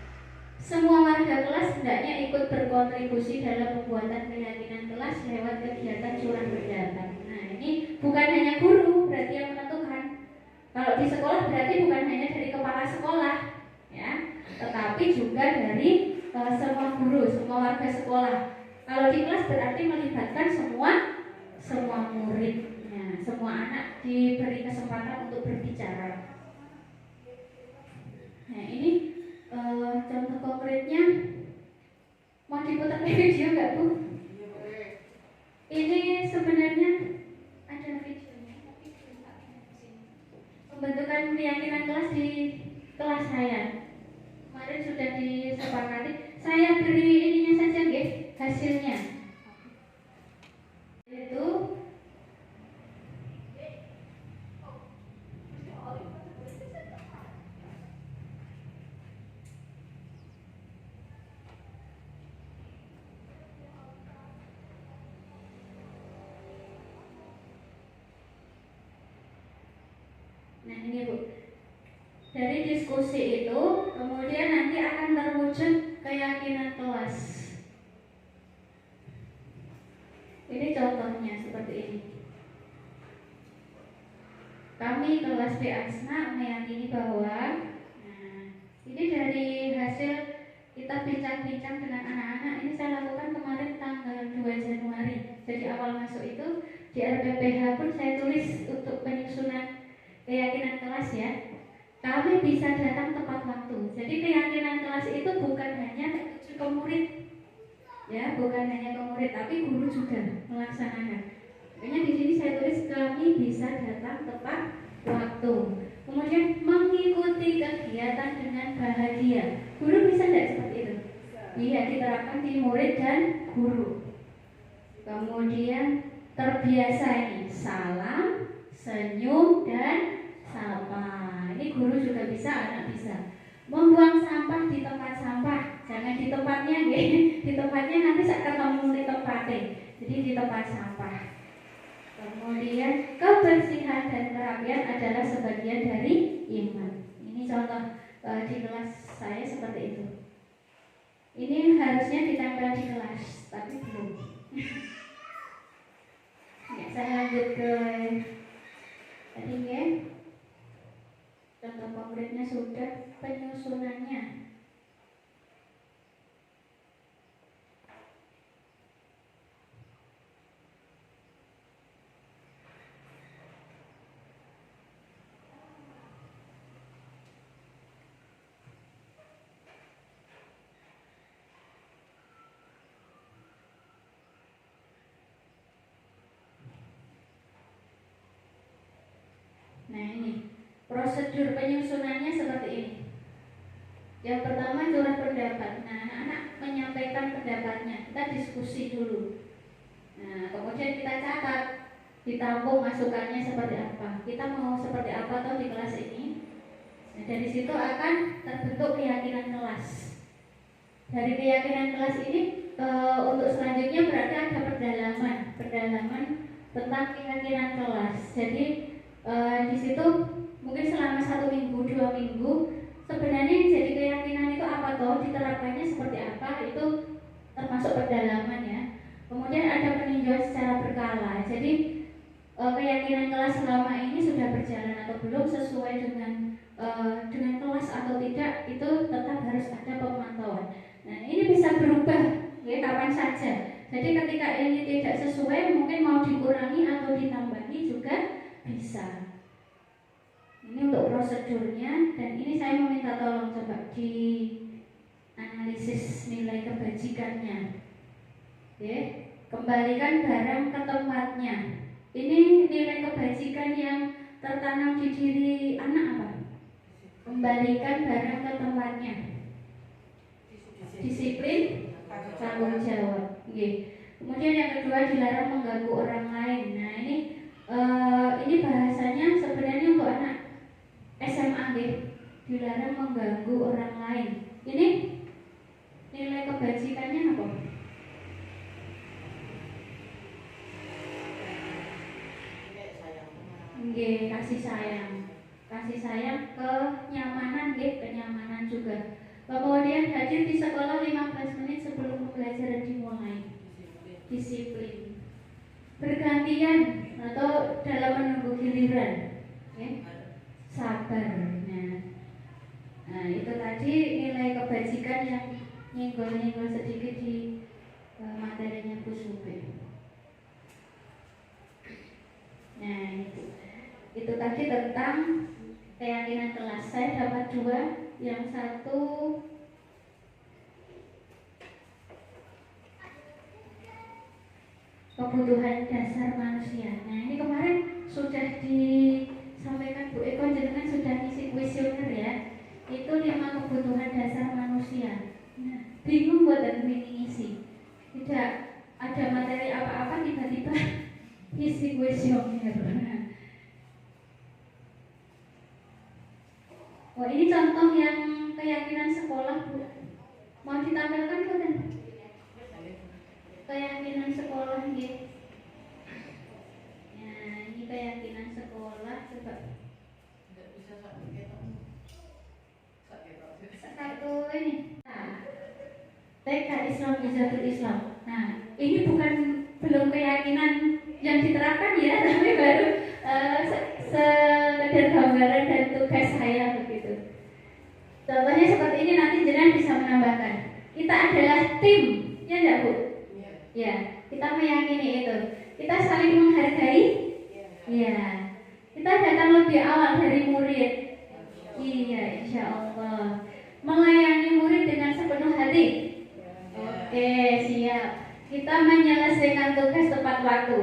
Semua warga kelas hendaknya ikut berkontribusi dalam pembuatan keyakinan kelas lewat kegiatan curah pendapat. Nah, ini bukan hanya guru berarti yang menentukan. Kalau di sekolah berarti bukan hanya dari kepala sekolah, ya, tetapi juga dari semua guru, semua warga sekolah. Kalau di kelas berarti melibatkan semua murid, ya, semua anak diberi kesempatan untuk berbicara. Nah, ini contoh konkretnya, mau diputar video nggak Bu? Ini sebenarnya ada videonya, tapi pembentukan keyakinan kelas di kelas saya kemarin sudah disepakati. Saya beri ininya saja, nggih, hasilnya. Itu nah ini Bu, dari diskusi itu kemudian nanti akan terwujud keyakinan kelas. Ini contohnya seperti ini. Kami kelas B Asna meyakini bahwa, nah, ini dari hasil kita bincang-bincang dengan anak-anak. Ini saya lakukan kemarin tanggal 2 Januari. Jadi awal masuk itu di RPPH pun saya tulis untuk penyusunan keyakinan kelas, ya. Kami bisa datang tepat waktu. Jadi keyakinan kelas itu bukan hanya tertuju ke murid, ya, bukan hanya ke murid, tapi guru juga melaksanakan. Makanya di sini saya tulis kami bisa datang tepat waktu. Kemudian mengikuti kegiatan dengan bahagia. Guru bisa tidak seperti itu? Iya, diterapkan di murid dan guru. Kemudian terbiasa ini salam, senyum, dan sapa. Ini guru juga bisa, anak bisa. Membuang sampah di tempat sampah, jangan di tempatnya, di tempatnya nanti saya ketemu di tempatnya. Jadi di tempat sampah. Kemudian kebersihan dan kerapian adalah sebagian dari iman. Ini contoh di kelas saya seperti itu. Ini harusnya ditempel di kelas, tapi belum. Ya, saya lanjut ke tadi, ya. Contoh konkretnya sudah, penyusunannya. Nah, ini prosedur penyusunannya seperti ini. Yang pertama curah pendapat. Nah, anak-anak menyampaikan pendapatnya. Kita diskusi dulu. Nah, kemudian kita catat, ditampung masukannya seperti apa. Kita mau seperti apa atau di kelas ini. Nah, dari situ akan terbentuk keyakinan kelas. Dari keyakinan kelas ini untuk selanjutnya berarti ada pendalaman tentang keyakinan kelas. Jadi di situ mungkin selama 1 minggu, 2 minggu sebenarnya yang jadi keyakinan itu apa toh, diterapkannya seperti apa, itu termasuk pendalaman ya. Kemudian ada peninjauan secara berkala. Jadi keyakinan kelas selama ini sudah berjalan atau belum sesuai dengan kelas atau tidak, itu tetap harus ada pemantauan. Nah, ini bisa berubah ya, kapan saja. Jadi ketika ini tidak sesuai, mungkin mau dikurangi atau ditambahi juga bisa. Ini untuk prosedurnya, dan ini saya meminta tolong coba di analisis nilai kebajikannya. Oke, kembalikan barang ke tempatnya. Ini nilai kebajikan yang tertanam di diri anak apa? Kembalikan barang ke tempatnya. Disiplin, tanggung jawab. Oke. Kemudian yang kedua, dilarang mengganggu orang lain. Nah, ini bahasanya sebenarnya untuk anak SMA deh. Dilarang mengganggu orang lain. Ini nilai kebajikannya apa? Nggih, kasih sayang. Kasih sayang, kenyamanan nggih, kenyamanan juga. Kemudian hadir di sekolah 15 menit sebelum pembelajaran dimulai. Disiplin. Bergantian atau dalam menunggu giliran. Okay. Sabar. Nah, itu tadi nilai kebajikan yang nyenggol-nyenggol sedikit di materinya Bu Subi. Nah, itu tadi tentang keyakinan kelas. Saya dapat 2, yang satu kebutuhan dasar manusia. Nah, ini kemarin sudah disampaikan Bu Eko, jenengan sudah ngisi kuesioner ya. Itu 5 kebutuhan dasar manusia. Nah, bingung buat ngisi. Tidak ada materi apa-apa, tiba-tiba ngisi kuesioner. Oh, ini contoh yang keyakinan sekolah, Bu. Mau ditampilkan bukan? Keyakinan sekolah gitu. Ya, ini keyakinan sekolah, coba. Satu ini. Nah, TK Islam Izatul Islam. Nah, ini belum keyakinan yang diterapkan ya, tapi baru sekedar gambaran dan tugas saya begitu. Contohnya seperti ini, nanti jenengan bisa menambahkan. Kita adalah tim, ya enggak Bu? Ya, kita meyakini itu. Kita saling menghargai. Ya, kita datang lebih awal dari murid. Iya, insya Allah. Melayani murid dengan sepenuh hati. Oke, siap. Kita menyelesaikan tugas tepat waktu.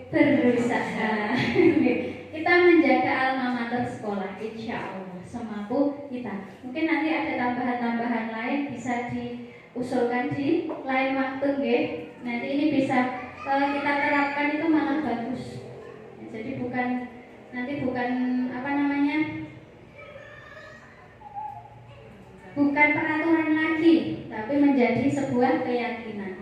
Berusaha. Kita menjaga alma mater sekolah, insya Allah semampu kita. Mungkin nanti ada tambahan-tambahan lain bisa diusulkan di lain waktu, nggih. Nanti ini bisa kalau kita terapkan itu malah bagus. Jadi bukan bukan peraturan lagi, tapi menjadi sebuah keyakinan.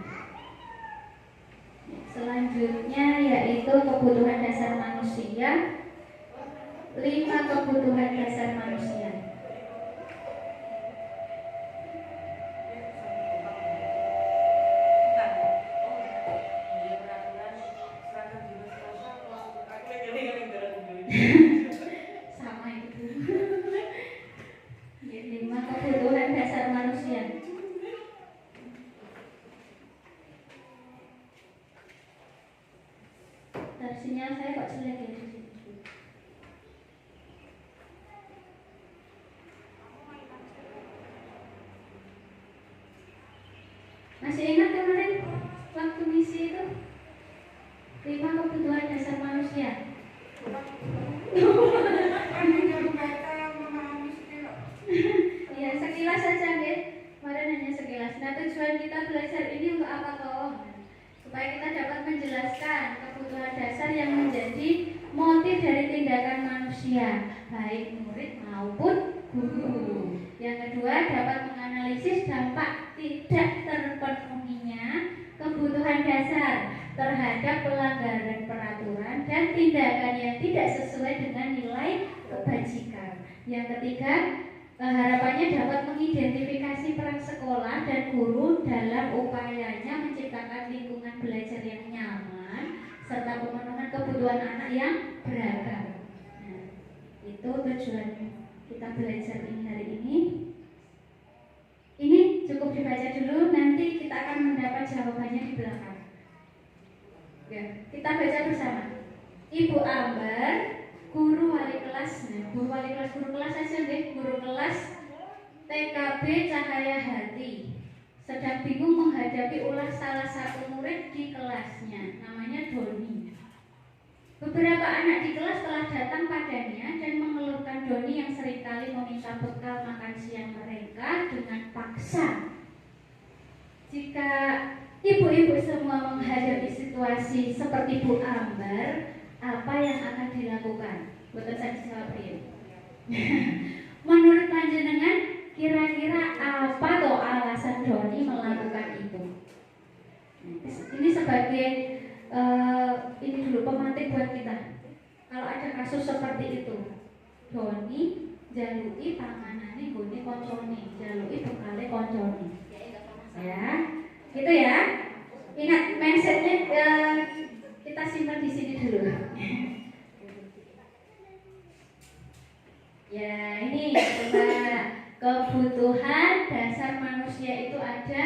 Selanjutnya yaitu kebutuhan dasar manusia. 5 kebutuhan dasar manusia. Sama itu. 5 kebutuhan dasar manusia. Sinyal saya kok jelek ya di sini. Masih ingat kemarin waktu misi itu 5 kebutuhan dasar manusia. Ya sekilas saja deh. Kemarin hanya sekilas. Nah, tujuan kita belajar ini untuk apa toh? Supaya kita dapat menjelaskan kebutuhan dasar yang menjadi motif dari tindakan manusia, baik murid maupun guru. Yang kedua, dapat menganalisis dampak tidak terpenuhinya kebutuhan dasar terhadap pelanggaran peraturan dan tindakan yang tidak sesuai dengan nilai kebajikan. Yang ketiga, harapannya dapat mengidentifikasi mengapresiasi peran sekolah dan guru dalam upayanya menciptakan lingkungan belajar yang nyaman serta pemenuhan kebutuhan anak yang beragam. Nah, itu tujuan kita belajar ini hari ini. Ini cukup dibaca dulu, nanti kita akan mendapat jawabannya di belakang. Ya, kita baca bersama. Ibu Amber, guru wali kelas. Nah, guru kelas aja deh, guru kelas TKB Cahaya Hati, sedang bingung menghadapi ulah salah satu murid di kelasnya, namanya Doni. Beberapa anak di kelas telah datang padanya dan mengeluhkan Doni yang seringkali meminta bekal makan siang mereka dengan paksa. Jika ibu-ibu semua menghadapi situasi seperti Bu Amber, apa yang akan dilakukan? Betul saya jawab ya. Menurut panjenengan, kira-kira apa toh alasan Doni melakukan itu? Ini sebagai ini dulu pemantik buat kita. Kalau ada kasus seperti itu, Doni jaluki panganane gone koncone, jaluki bekale koncone. Ya, gitu ya. Ingat mindsetnya kita simpan di sini dulu. Ya, ini coba kebutuhan dasar manusia itu ada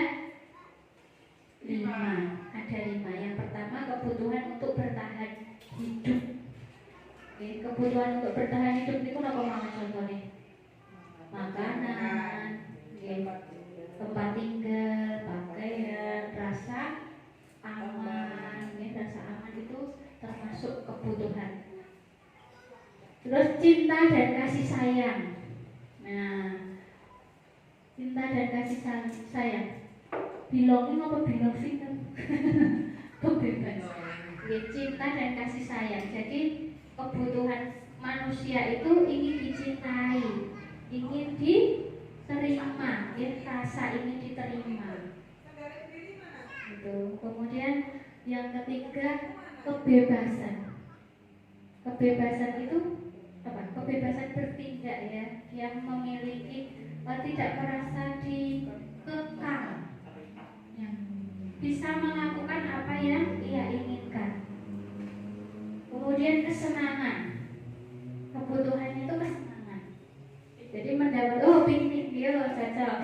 5. Yang pertama kebutuhan untuk bertahan hidup. Oke, kebutuhan untuk bertahan hidup itu apa mana contohnya? Makanan, tempat tinggal, pakaian, rasa aman. Rasa aman itu termasuk kebutuhan. Terus cinta dan kasih sayang. Nah, cinta dan kasih sayang. Belonging apa belonging? Bebas. Cinta dan kasih sayang. Jadi kebutuhan manusia itu ingin dicintai, ingin diterima, rasa ingin diterima. Gitu. Kemudian yang ketiga kebebasan. Kebebasan itu apa? Kebebasan bertindak ya, yang memiliki tidak merasa dikekang, yang bisa melakukan apa yang ia inginkan. Kemudian kesenangan, kebutuhannya itu kesenangan. Jadi mendapat piknik dia loh cocok.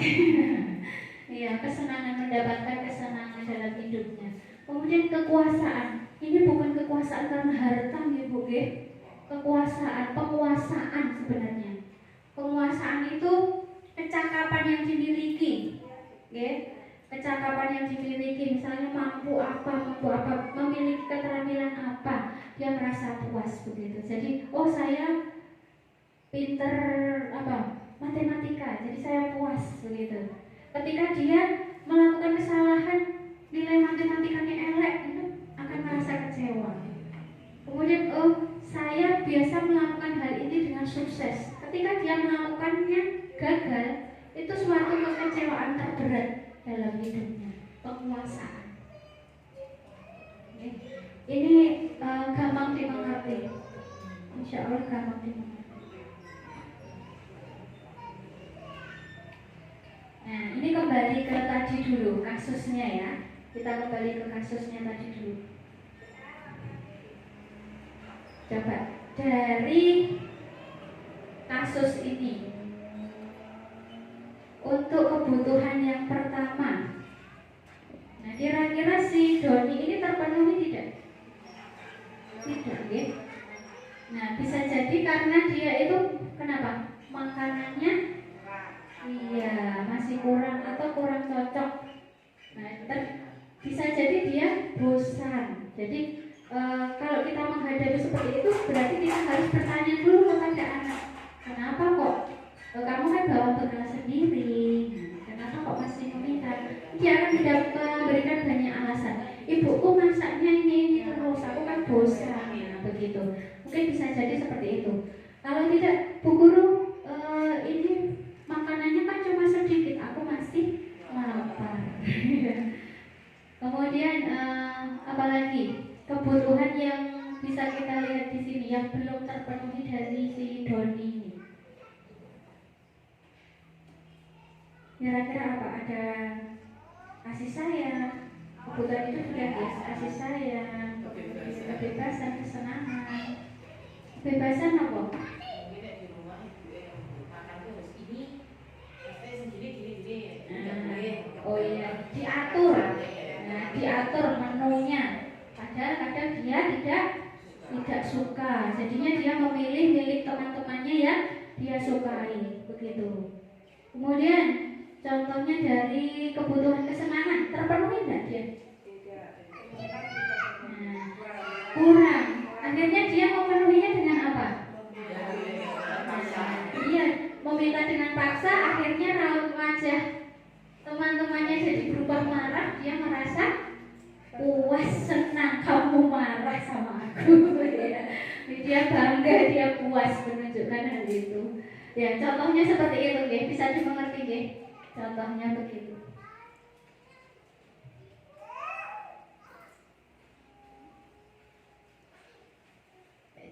Iya, kesenangan, mendapatkan kesenangan dalam hidupnya. Kemudian kekuasaan, ini bukan kekuasaan karena harta ya Bu, kekuasaan, penguasaan sebenarnya. Penguasaan itu kecakapan yang dimiliki, kecakapan yang dimiliki, misalnya mampu apa, memiliki keterampilan apa, dia merasa puas begitu. Jadi, saya pinter matematika, jadi saya puas begitu. Ketika dia melakukan kesalahan, nilai matematikanya elek, itu akan merasa kecewa. Kemudian, saya biasa melakukan hal ini dengan sukses. Ketika dia melakukannya gagal, itu suatu kekecewaan terberat dalam hidupnya. Penguasaan. Ini gampang dimengerti. Insya Allah gampang dimengerti. Nah, ini kembali ke tadi dulu kasusnya ya. Kita kembali ke kasusnya tadi dulu. Coba dari kasus ini, untuk kebutuhan yang pertama, nah kira-kira si Doni ini terpenuhi tidak? Tidak, ya. Nah, bisa jadi karena dia itu kenapa? Makanannya masih kurang atau kurang cocok. Nah, bisa jadi dia bosan. Jadi kalau kita menghadapi seperti itu, berarti kita harus bertanya dulu kepada anak, kenapa kok kamu kan bawa bekal sendiri, kenapa kok masih meminta? Dia akan tidak memberikan banyak alasan. Ibuku masaknya ini terus, aku kan bosan, begitu. Mungkin bisa jadi seperti itu. Kalau tidak, Bu Guru, ini makanannya kan cuma sedikit, aku masih lapar. Kemudian apalagi kebutuhan yang bisa kita lihat di sini yang belum terpenuhi dari si Doni ini. Kira-kira apa? Ada kasih sayang, kebutuhan itu sudah biasa, kasih sayang, kebebasan, kesenangan. Kebebasan apa? Oh iya, diatur. Nah, diatur menunya. Padahal kadang dia tidak suka. Jadinya dia memilih milik teman-temannya yang dia sukai, begitu. Kemudian contohnya dari kebutuhan kesenangan, terpenuhi enggak dia? Nah, kurang. Akhirnya dia memenuhinya dengan apa? Iya, meminta dengan paksa, akhirnya raut wajah teman-temannya jadi berubah marah, dia merasa puas, senang kamu marah sama aku. Dia bangga, dia puas menunjukkan hal itu. Ya, contohnya seperti itu, nggih. Bisa dimengerti, nggih? Contohnya begitu.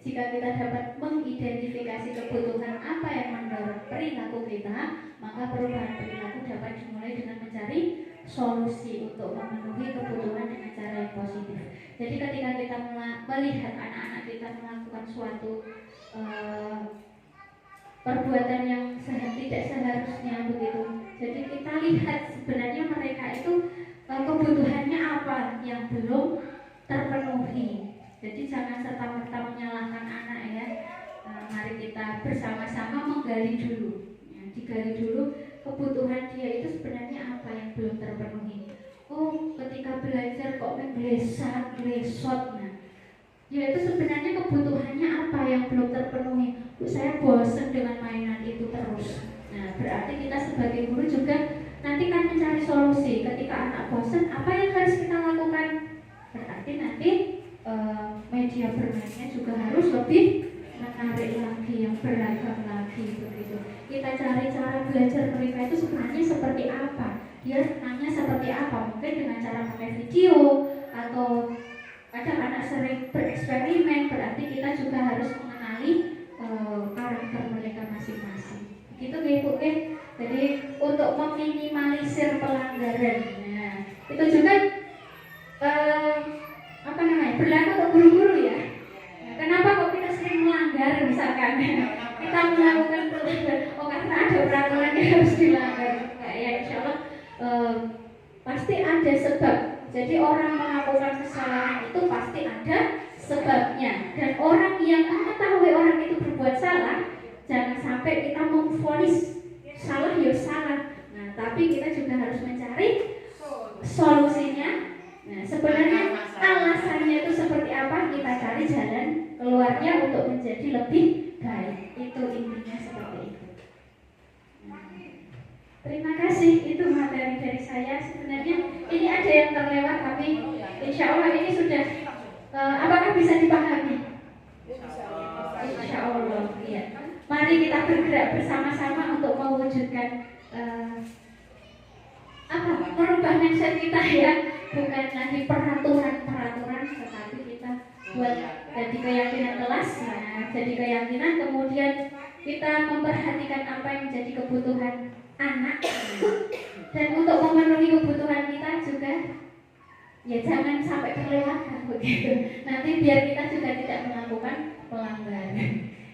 Jika kita dapat mengidentifikasi kebutuhan apa yang mendorong perilaku kita, maka perubahan perilaku dapat dimulai dengan mencari solusi untuk memenuhi kebutuhan dengan cara yang positif. Jadi ketika kita melihat anak-anak kita melakukan suatu perbuatan yang tidak seharusnya begitu, jadi kita lihat sebenarnya mereka itu kebutuhannya apa yang belum terpenuhi. Jadi jangan serta-merta menyalahkan anak ya. Mari kita bersama-sama menggali dulu. Ya, digali dulu kebutuhan dia itu sebenarnya apa yang belum terpenuhi. Oh, ketika belajar kok ngeglesat, nah, ya itu sebenarnya kebutuhannya apa yang belum terpenuhi. Saya bosan dengan mainan itu terus. Nah, berarti kita sebagai guru juga nanti kan mencari solusi. Ketika anak bosan, apa yang harus kita lakukan? Berarti nanti media bermainnya juga harus lebih menarik lagi, yang beragam lagi begitu. Kita cari cara belajar mereka itu sebenarnya seperti apa, dia senangnya seperti apa, mungkin dengan cara pakai video atau kadang anak sering bereksperimen, berarti kita juga harus mengenali karakter mereka masing-masing. Begitu Bu. Jadi untuk meminimalisir pelanggaran, nah itu juga berlaku untuk guru-guru ya. Nah, kenapa kok kita sering melanggar misalkan kita melakukan pelanggaran? Oh, karena ada peraturan yang harus dilanggar. Ya insya Allah pasti ada sebab. Jadi orang melakukan kesalahan itu pasti ada sebabnya. Dan orang yang mengetahui orang itu berbuat salah, jangan sampai kita memvonis salah ya salah. Nah, tapi kita juga harus mencari solusinya. Nah, sebenarnya alasannya itu seperti apa, kita cari jalan keluarnya untuk menjadi lebih baik. Itu intinya seperti itu. Terima kasih, itu materi dari saya. Sebenarnya ini ada yang terlewat, tapi insya Allah ini sudah apakah bisa dipahami? Insya Allah, iya. Mari kita bergerak bersama-sama untuk mewujudkan merubah mindset kita ya. Bukan lagi peraturan, tetapi kita buat jadi keyakinan kelas. Nah, jadi keyakinan, kemudian kita memperhatikan apa yang menjadi kebutuhan anak, dan untuk memenuhi kebutuhan kita juga ya jangan sampai terlewatkan begitu. Nanti biar kita juga tidak melakukan pelanggaran.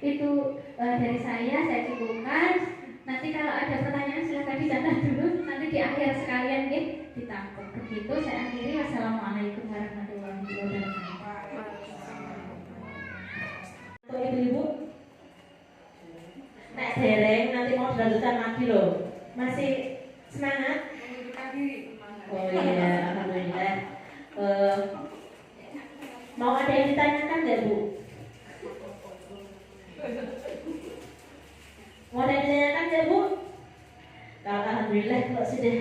Itu dari saya cukupkan. Nanti kalau ada pertanyaan silakan dicatat dulu. Nanti di akhir sekalian ditangkap. Begitu saya akhiri. Wassalamualaikum warahmatullahi wabarakatuh. Untuk ibu-ibu, nek dereng nanti mau dilanjutkan lagi loh. Masih semangat? Oh iya, alhamdulillah. Mau ada yang ditanyakan nggak Bu? Mau ada yang ditanyakan nggak Bu? Kalau alhamdulillah kalau sudah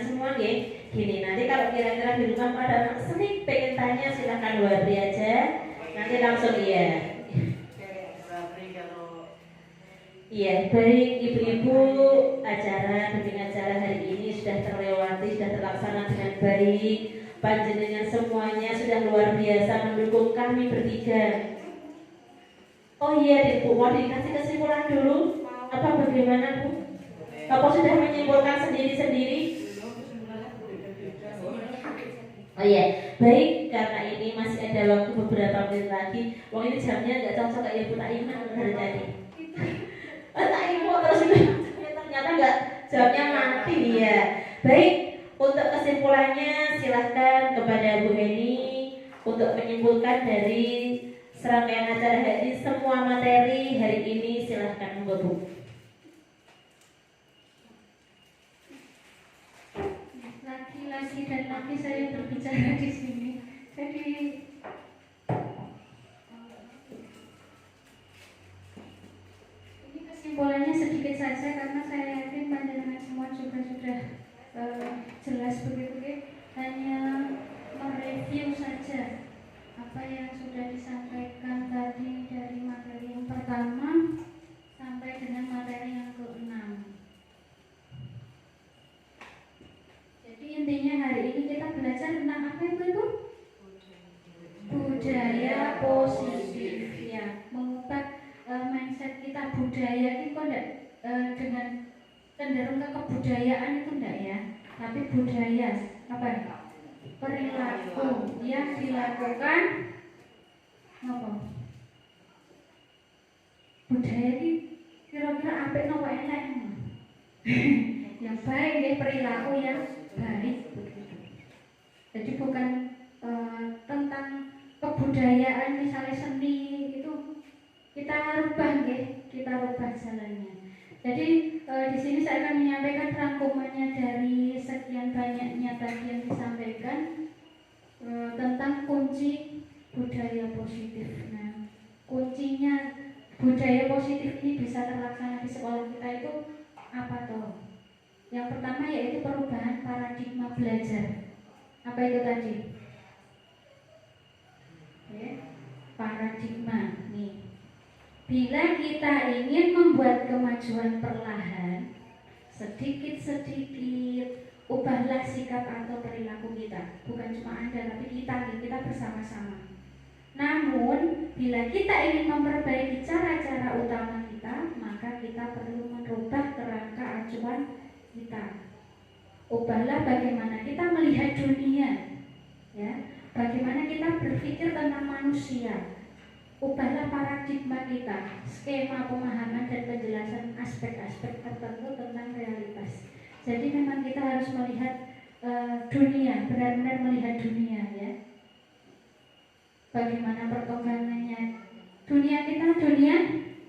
semua gini, nanti kalau kira-kira di rumah ada anak sering pengen tanya silahkan luari aja. Nanti langsung iya. Iya, baik ibu-ibu, acara bimbingan acara hari ini sudah terlewati, sudah terlaksana dengan baik. Panjenengan semuanya sudah luar biasa mendukung kami bertiga. Oh iya, Bu, mau dikasih kesimpulan dulu? Apa bagaimana Bu? Apa sudah menyimpulkan sendiri-sendiri? Oh iya, baik, karena ini masih ada waktu beberapa menit lagi. Wong ini jamnya nggak cocok kayak Bu Taiman dari tadi. Tak info terus itu ternyata nggak, jamnya mati ya. Baik, untuk kesimpulannya silahkan kepada Bu Heni untuk menyimpulkan dari serangkaian acara hari ini, semua materi hari ini. Silahkan Bu. Laki-laki dan laki saya berbicara di sini. Jadi ini kesimpulannya sedikit saja karena saya yakin panjenengan semua juga sudah jelas begitu. Hanya mereview saja apa yang sudah disampaikan tadi dari materi yang pertama sampai dengan materi yang ke-6. Jadi intinya hari ini kita belajar tentang apa itu? Budaya positif ya, mengubah mindset kita. Budaya itu kok enggak dengan cenderung ke kebudayaan itu enggak ya, tapi budaya apa? Perilaku yang dilakukan apa? Budaya ini kira-kira apa nopo enak? Yang baik ya, perilaku yang baik. Jadi bukan tentang kebudayaan misalnya seni itu kita rubah ya, kita rubah jalannya. Jadi di sini saya akan menyampaikan rangkumannya dari sekian banyaknya tadi yang disampaikan tentang kunci budaya positif. Nah, kuncinya budaya positif ini bisa terlaksana di sekolah kita itu apa toh? Yang pertama yaitu perubahan paradigma belajar. Apa itu tadi? Paradigma nih. Bila kita ingin membuat kemajuan perlahan, sedikit-sedikit ubahlah sikap atau perilaku kita. Bukan cuma Anda, tapi kita bersama-sama. Namun, bila kita ingin memperbaiki cara-cara utama kita, maka kita perlu merubah kerangka acuan kita. Ubahlah bagaimana kita melihat dunia, ya. Bagaimana kita berpikir tentang manusia. Ubahlah paradigma kita, skema pemahaman dan penjelasan aspek-aspek tertentu tentang realitas. Jadi memang kita harus melihat dunia, benar-benar melihat dunia ya. Bagaimana perkembangannya dunia kita, dunia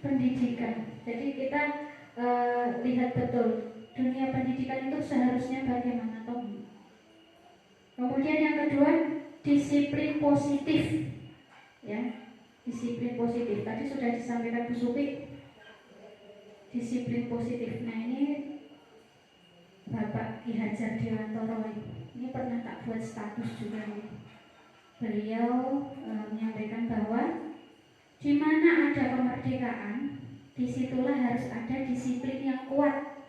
pendidikan. Jadi kita lihat betul dunia pendidikan itu seharusnya bagaimana toh. Kemudian yang kedua, disiplin positif ya. Disiplin positif tadi sudah disampaikan Bu Supi. Disiplin positif. Nah ini Bapak Ki Hajar Dewantoro ini pernah tak buat status juga nih. Beliau menyampaikan bahwa di mana ada kemerdekaan, disitulah harus ada disiplin yang kuat.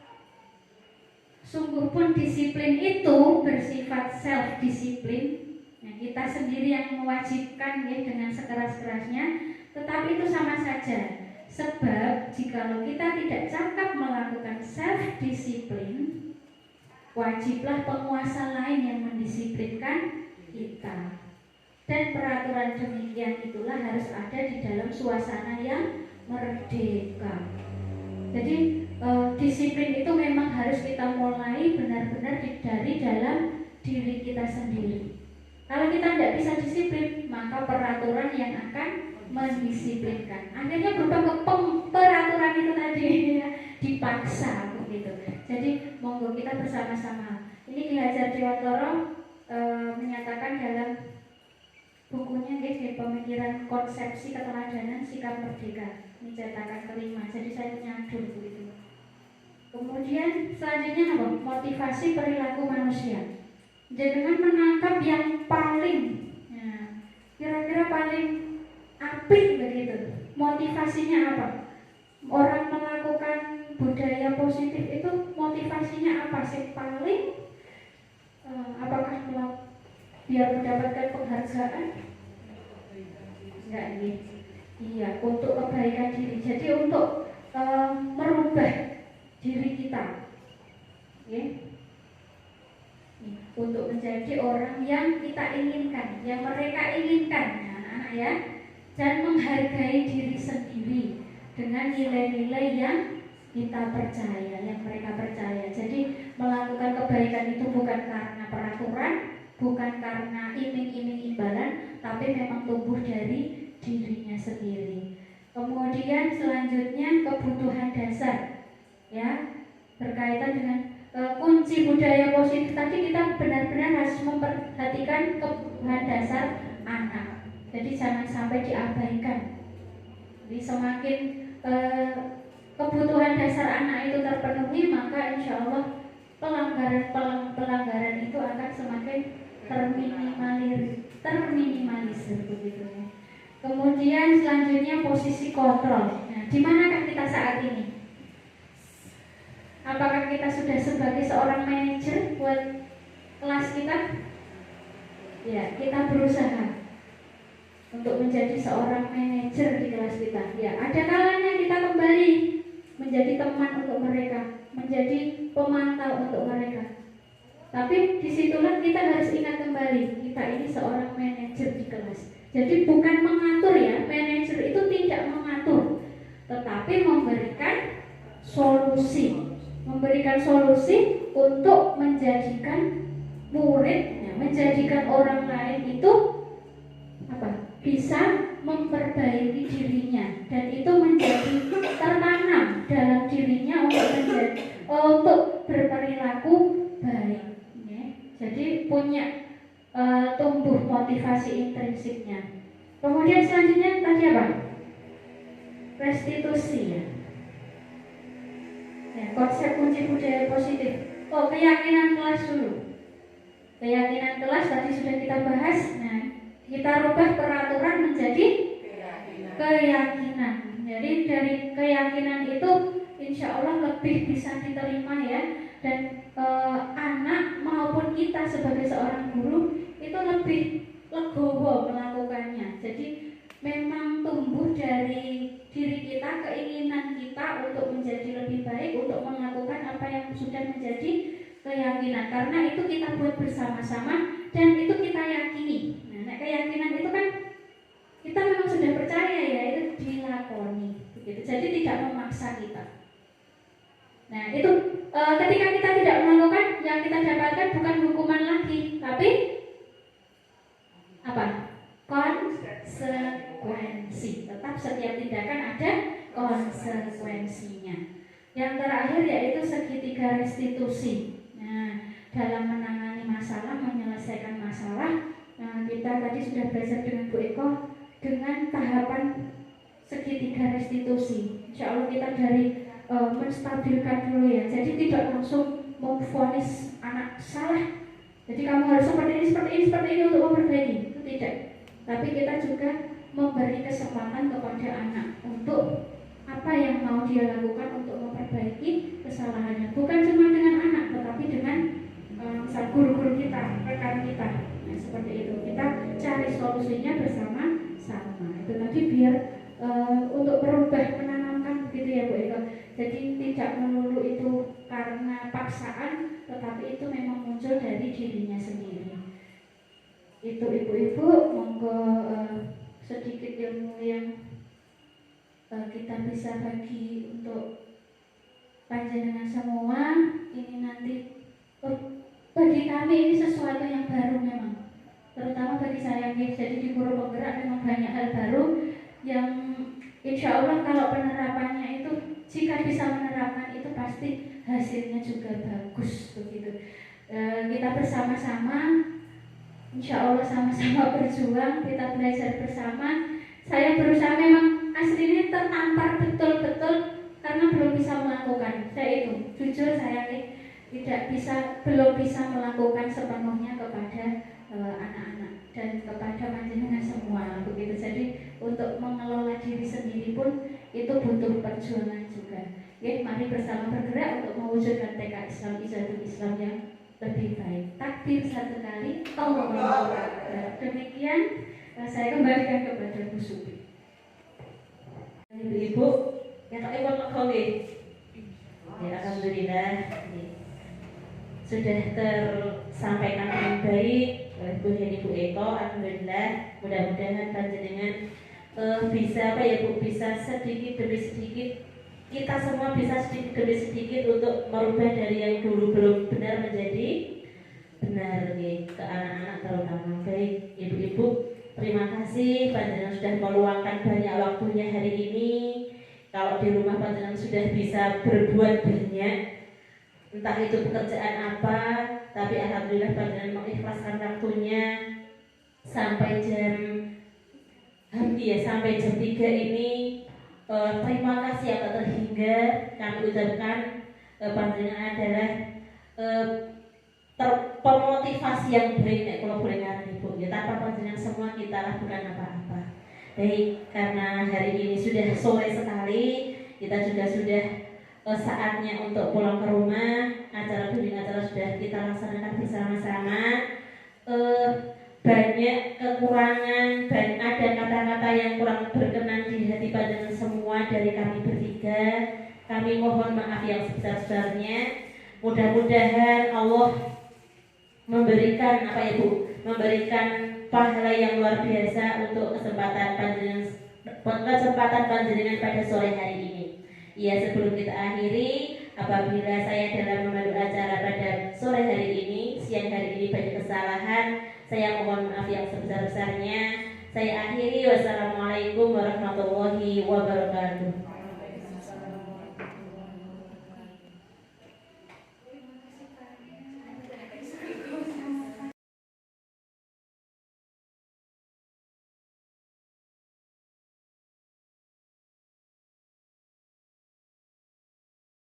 Sungguh pun disiplin itu bersifat self disiplin. Nah, kita sendiri yang mewajibkan ya dengan sekeras-kerasnya, tetapi itu sama saja. Sebab jikalau kita tidak cakap melakukan self disiplin, wajiblah penguasa lain yang mendisiplinkan kita. Dan peraturan demikian itulah harus ada di dalam suasana yang merdeka. Jadi disiplin itu memang harus kita mulai benar-benar dari dalam diri kita sendiri. Kalau kita tidak bisa disiplin, maka peraturan yang akan mendisiplinkan. Akhirnya berubah ke peraturan itu tadi ya, dipaksa begitu. Jadi monggo kita bersama-sama. Ini Ki Hajar Dewantoro menyatakan dalam bukunya di Pemikiran Konsepsi Keteladanan Sikap Merdeka. Ini cetakan kelima. Jadi saya menyadur begitu. Kemudian selanjutnya apa? Motivasi perilaku manusia. Dengan menangkap yang paling, ya, kira-kira paling apik begitu. Motivasinya apa? Orang melakukan budaya positif itu motivasinya apa sih? Paling apakah biar mendapatkan penghargaan? Enggak nih. Iya, untuk kebaikan diri. Jadi untuk merubah diri kita. ya. Untuk menjadi orang yang kita inginkan, yang mereka inginkan, anak-anak ya, dan menghargai diri sendiri dengan nilai-nilai yang kita percaya, yang mereka percaya. Jadi melakukan kebaikan itu bukan karena peraturan, bukan karena iming-iming imbalan, tapi memang tumbuh dari dirinya sendiri. Kemudian selanjutnya kebutuhan dasar, ya, berkaitan dengan kunci budaya positif tadi. Kita benar-benar harus memperhatikan kebutuhan dasar anak. Jadi jangan sampai diabaikan. Jadi semakin kebutuhan dasar anak itu terpenuhi, maka insya Allah pelanggaran itu akan semakin terminimalisir begitu ya. Kemudian selanjutnya posisi kontrol. Nah, di manakah kita saat ini? Apakah kita sudah sebagai seorang manajer buat kelas kita? Ya, kita berusaha untuk menjadi seorang manajer di kelas kita. Ya, ada kalanya kita kembali menjadi teman untuk mereka, menjadi pemantau untuk mereka. Tapi disitulah kita harus ingat kembali, kita ini seorang manajer di kelas. Jadi bukan mengatur ya, manajer itu tidak mengatur, tetapi memberikan solusi untuk menjadikan murid, ya, menjadikan orang lain itu bisa memperbaiki dirinya, dan itu menjadi tertanam dalam dirinya untuk berperilaku baik, ya. Jadi punya tumbuh motivasi intrinsiknya. Kemudian selanjutnya tadi apa? Restitusi ya. Konsep kunci budaya positif. Keyakinan kelas dulu. Keyakinan kelas tadi sudah kita bahas. Nah, kita rubah peraturan menjadi keyakinan. Jadi dari keyakinan itu insya Allah lebih bisa diterima ya. Dan anak maupun kita sebagai seorang guru itu lebih legowo melakukannya. Jadi memang tumbuh dari diri kita, keinginan kita untuk menjadi lebih baik, untuk melakukan apa yang sudah menjadi keyakinan. Karena itu kita buat bersama-sama dan itu kita yakini. Nah, keyakinan itu kan kita memang sudah percaya ya, itu dilakoni begitu. Jadi tidak memaksa kita. Nah, itu ketika kita tidak melakukan, yang kita dapatkan bukan hukuman lagi, tapi apa? Konsekuensi. Tetap setiap tindakan ada konsekuensinya. Yang terakhir yaitu segitiga restitusi. Nah, dalam menangani masalah, menyelesaikan masalah, kita tadi sudah belajar dengan Bu Eko dengan tahapan segitiga restitusi. Insya Allah kita dari menstabilkan dulu ya. Jadi tidak langsung memvonis anak salah. Jadi kamu harus seperti ini untuk memperbaiki. Itu tidak. Tapi kita juga memberi kesempatan kepada anak untuk apa yang mau dia lakukan untuk memperbaiki kesalahannya. Bukan cuma dengan anak, tetapi dengan guru-guru kita, rekan kita. Nah, seperti itu. Kita cari solusinya bersama-sama. Itu tadi biar untuk merubah, menanamkan begitu ya Bu Eko. Jadi tidak melulu itu karena paksaan, tetapi itu memang muncul dari dirinya sendiri. Itu ibu-ibu, monggo sedikit ilmu yang kita bisa bagi untuk panjenengan semua. Ini nanti bagi kami ini sesuatu yang baru memang, terutama bagi saya. Jadi di Guru Penggerak memang banyak hal baru yang insya Allah kalau penerapannya itu, jika bisa menerapkan itu pasti hasilnya juga bagus begitu. Kita bersama-sama, insya Allah sama-sama berjuang, kita belajar bersama. Saya berusaha memang aslinya tertampar betul-betul karena belum bisa melakukan. Saya itu jujur, saya belum bisa melakukan sepenuhnya kepada anak-anak dan kepada panjenengan semua begitu. Jadi untuk mengelola diri sendiri pun itu butuh perjuangan juga. Ya, mari bersama bergerak untuk mewujudkan TK Islam Izzatuul Islam yang lebih baik. Takbir satu kali. Allahu Akbar. Demikian saya kembalikan kepada Bu Subi. Ibu, yang tak ikut lekoli. Ya, alhamdulillah. sudah tersampaikan dengan baik oleh Bu Heni, Bu Eko. Alhamdulillah, mudah-mudahan panjenengan bisa bisa sedikit demi sedikit, kita semua bisa sedikit demi sedikit untuk merubah dari yang dulu belum benar menjadi benar ke anak-anak terutama. Baik ibu-ibu, terima kasih panjenengan sudah meluangkan banyak waktunya hari ini. Kalau di rumah panjenengan sudah bisa berbuat banyak, entah itu pekerjaan apa, tapi alhamdulillah panjenengan mengikhlaskan waktunya sampai jam sampai jam 3 ini. Terima kasih yang tak terhingga kami ucapkan. Panjenengan adalah termotivasi yang baik, kalau boleh ngaran ibu ya. Tanpa panjenengan semua kita lah bukan apa-apa. Baik, karena hari ini sudah sore sekali, kita juga sudah saatnya untuk pulang ke rumah. Acara bimbing acara sudah kita laksanakan bersama-sama. Banyak kekurangan dan ada kata-kata yang kurang berkenan di hati panjenengan semua dari kami bertiga. Kami mohon maaf yang sebesar-besarnya. Mudah-mudahan Allah memberikan memberikan pahala yang luar biasa untuk kesempatan panjenengan pada sore hari ini. Ya, sebelum kita akhiri, apabila saya dalam memandu acara pada sore hari ini, siang hari ini banyak kesalahan, saya mohon maaf yang sebesar-besarnya. Saya akhiri, wassalamualaikum warahmatullahi wabarakatuh.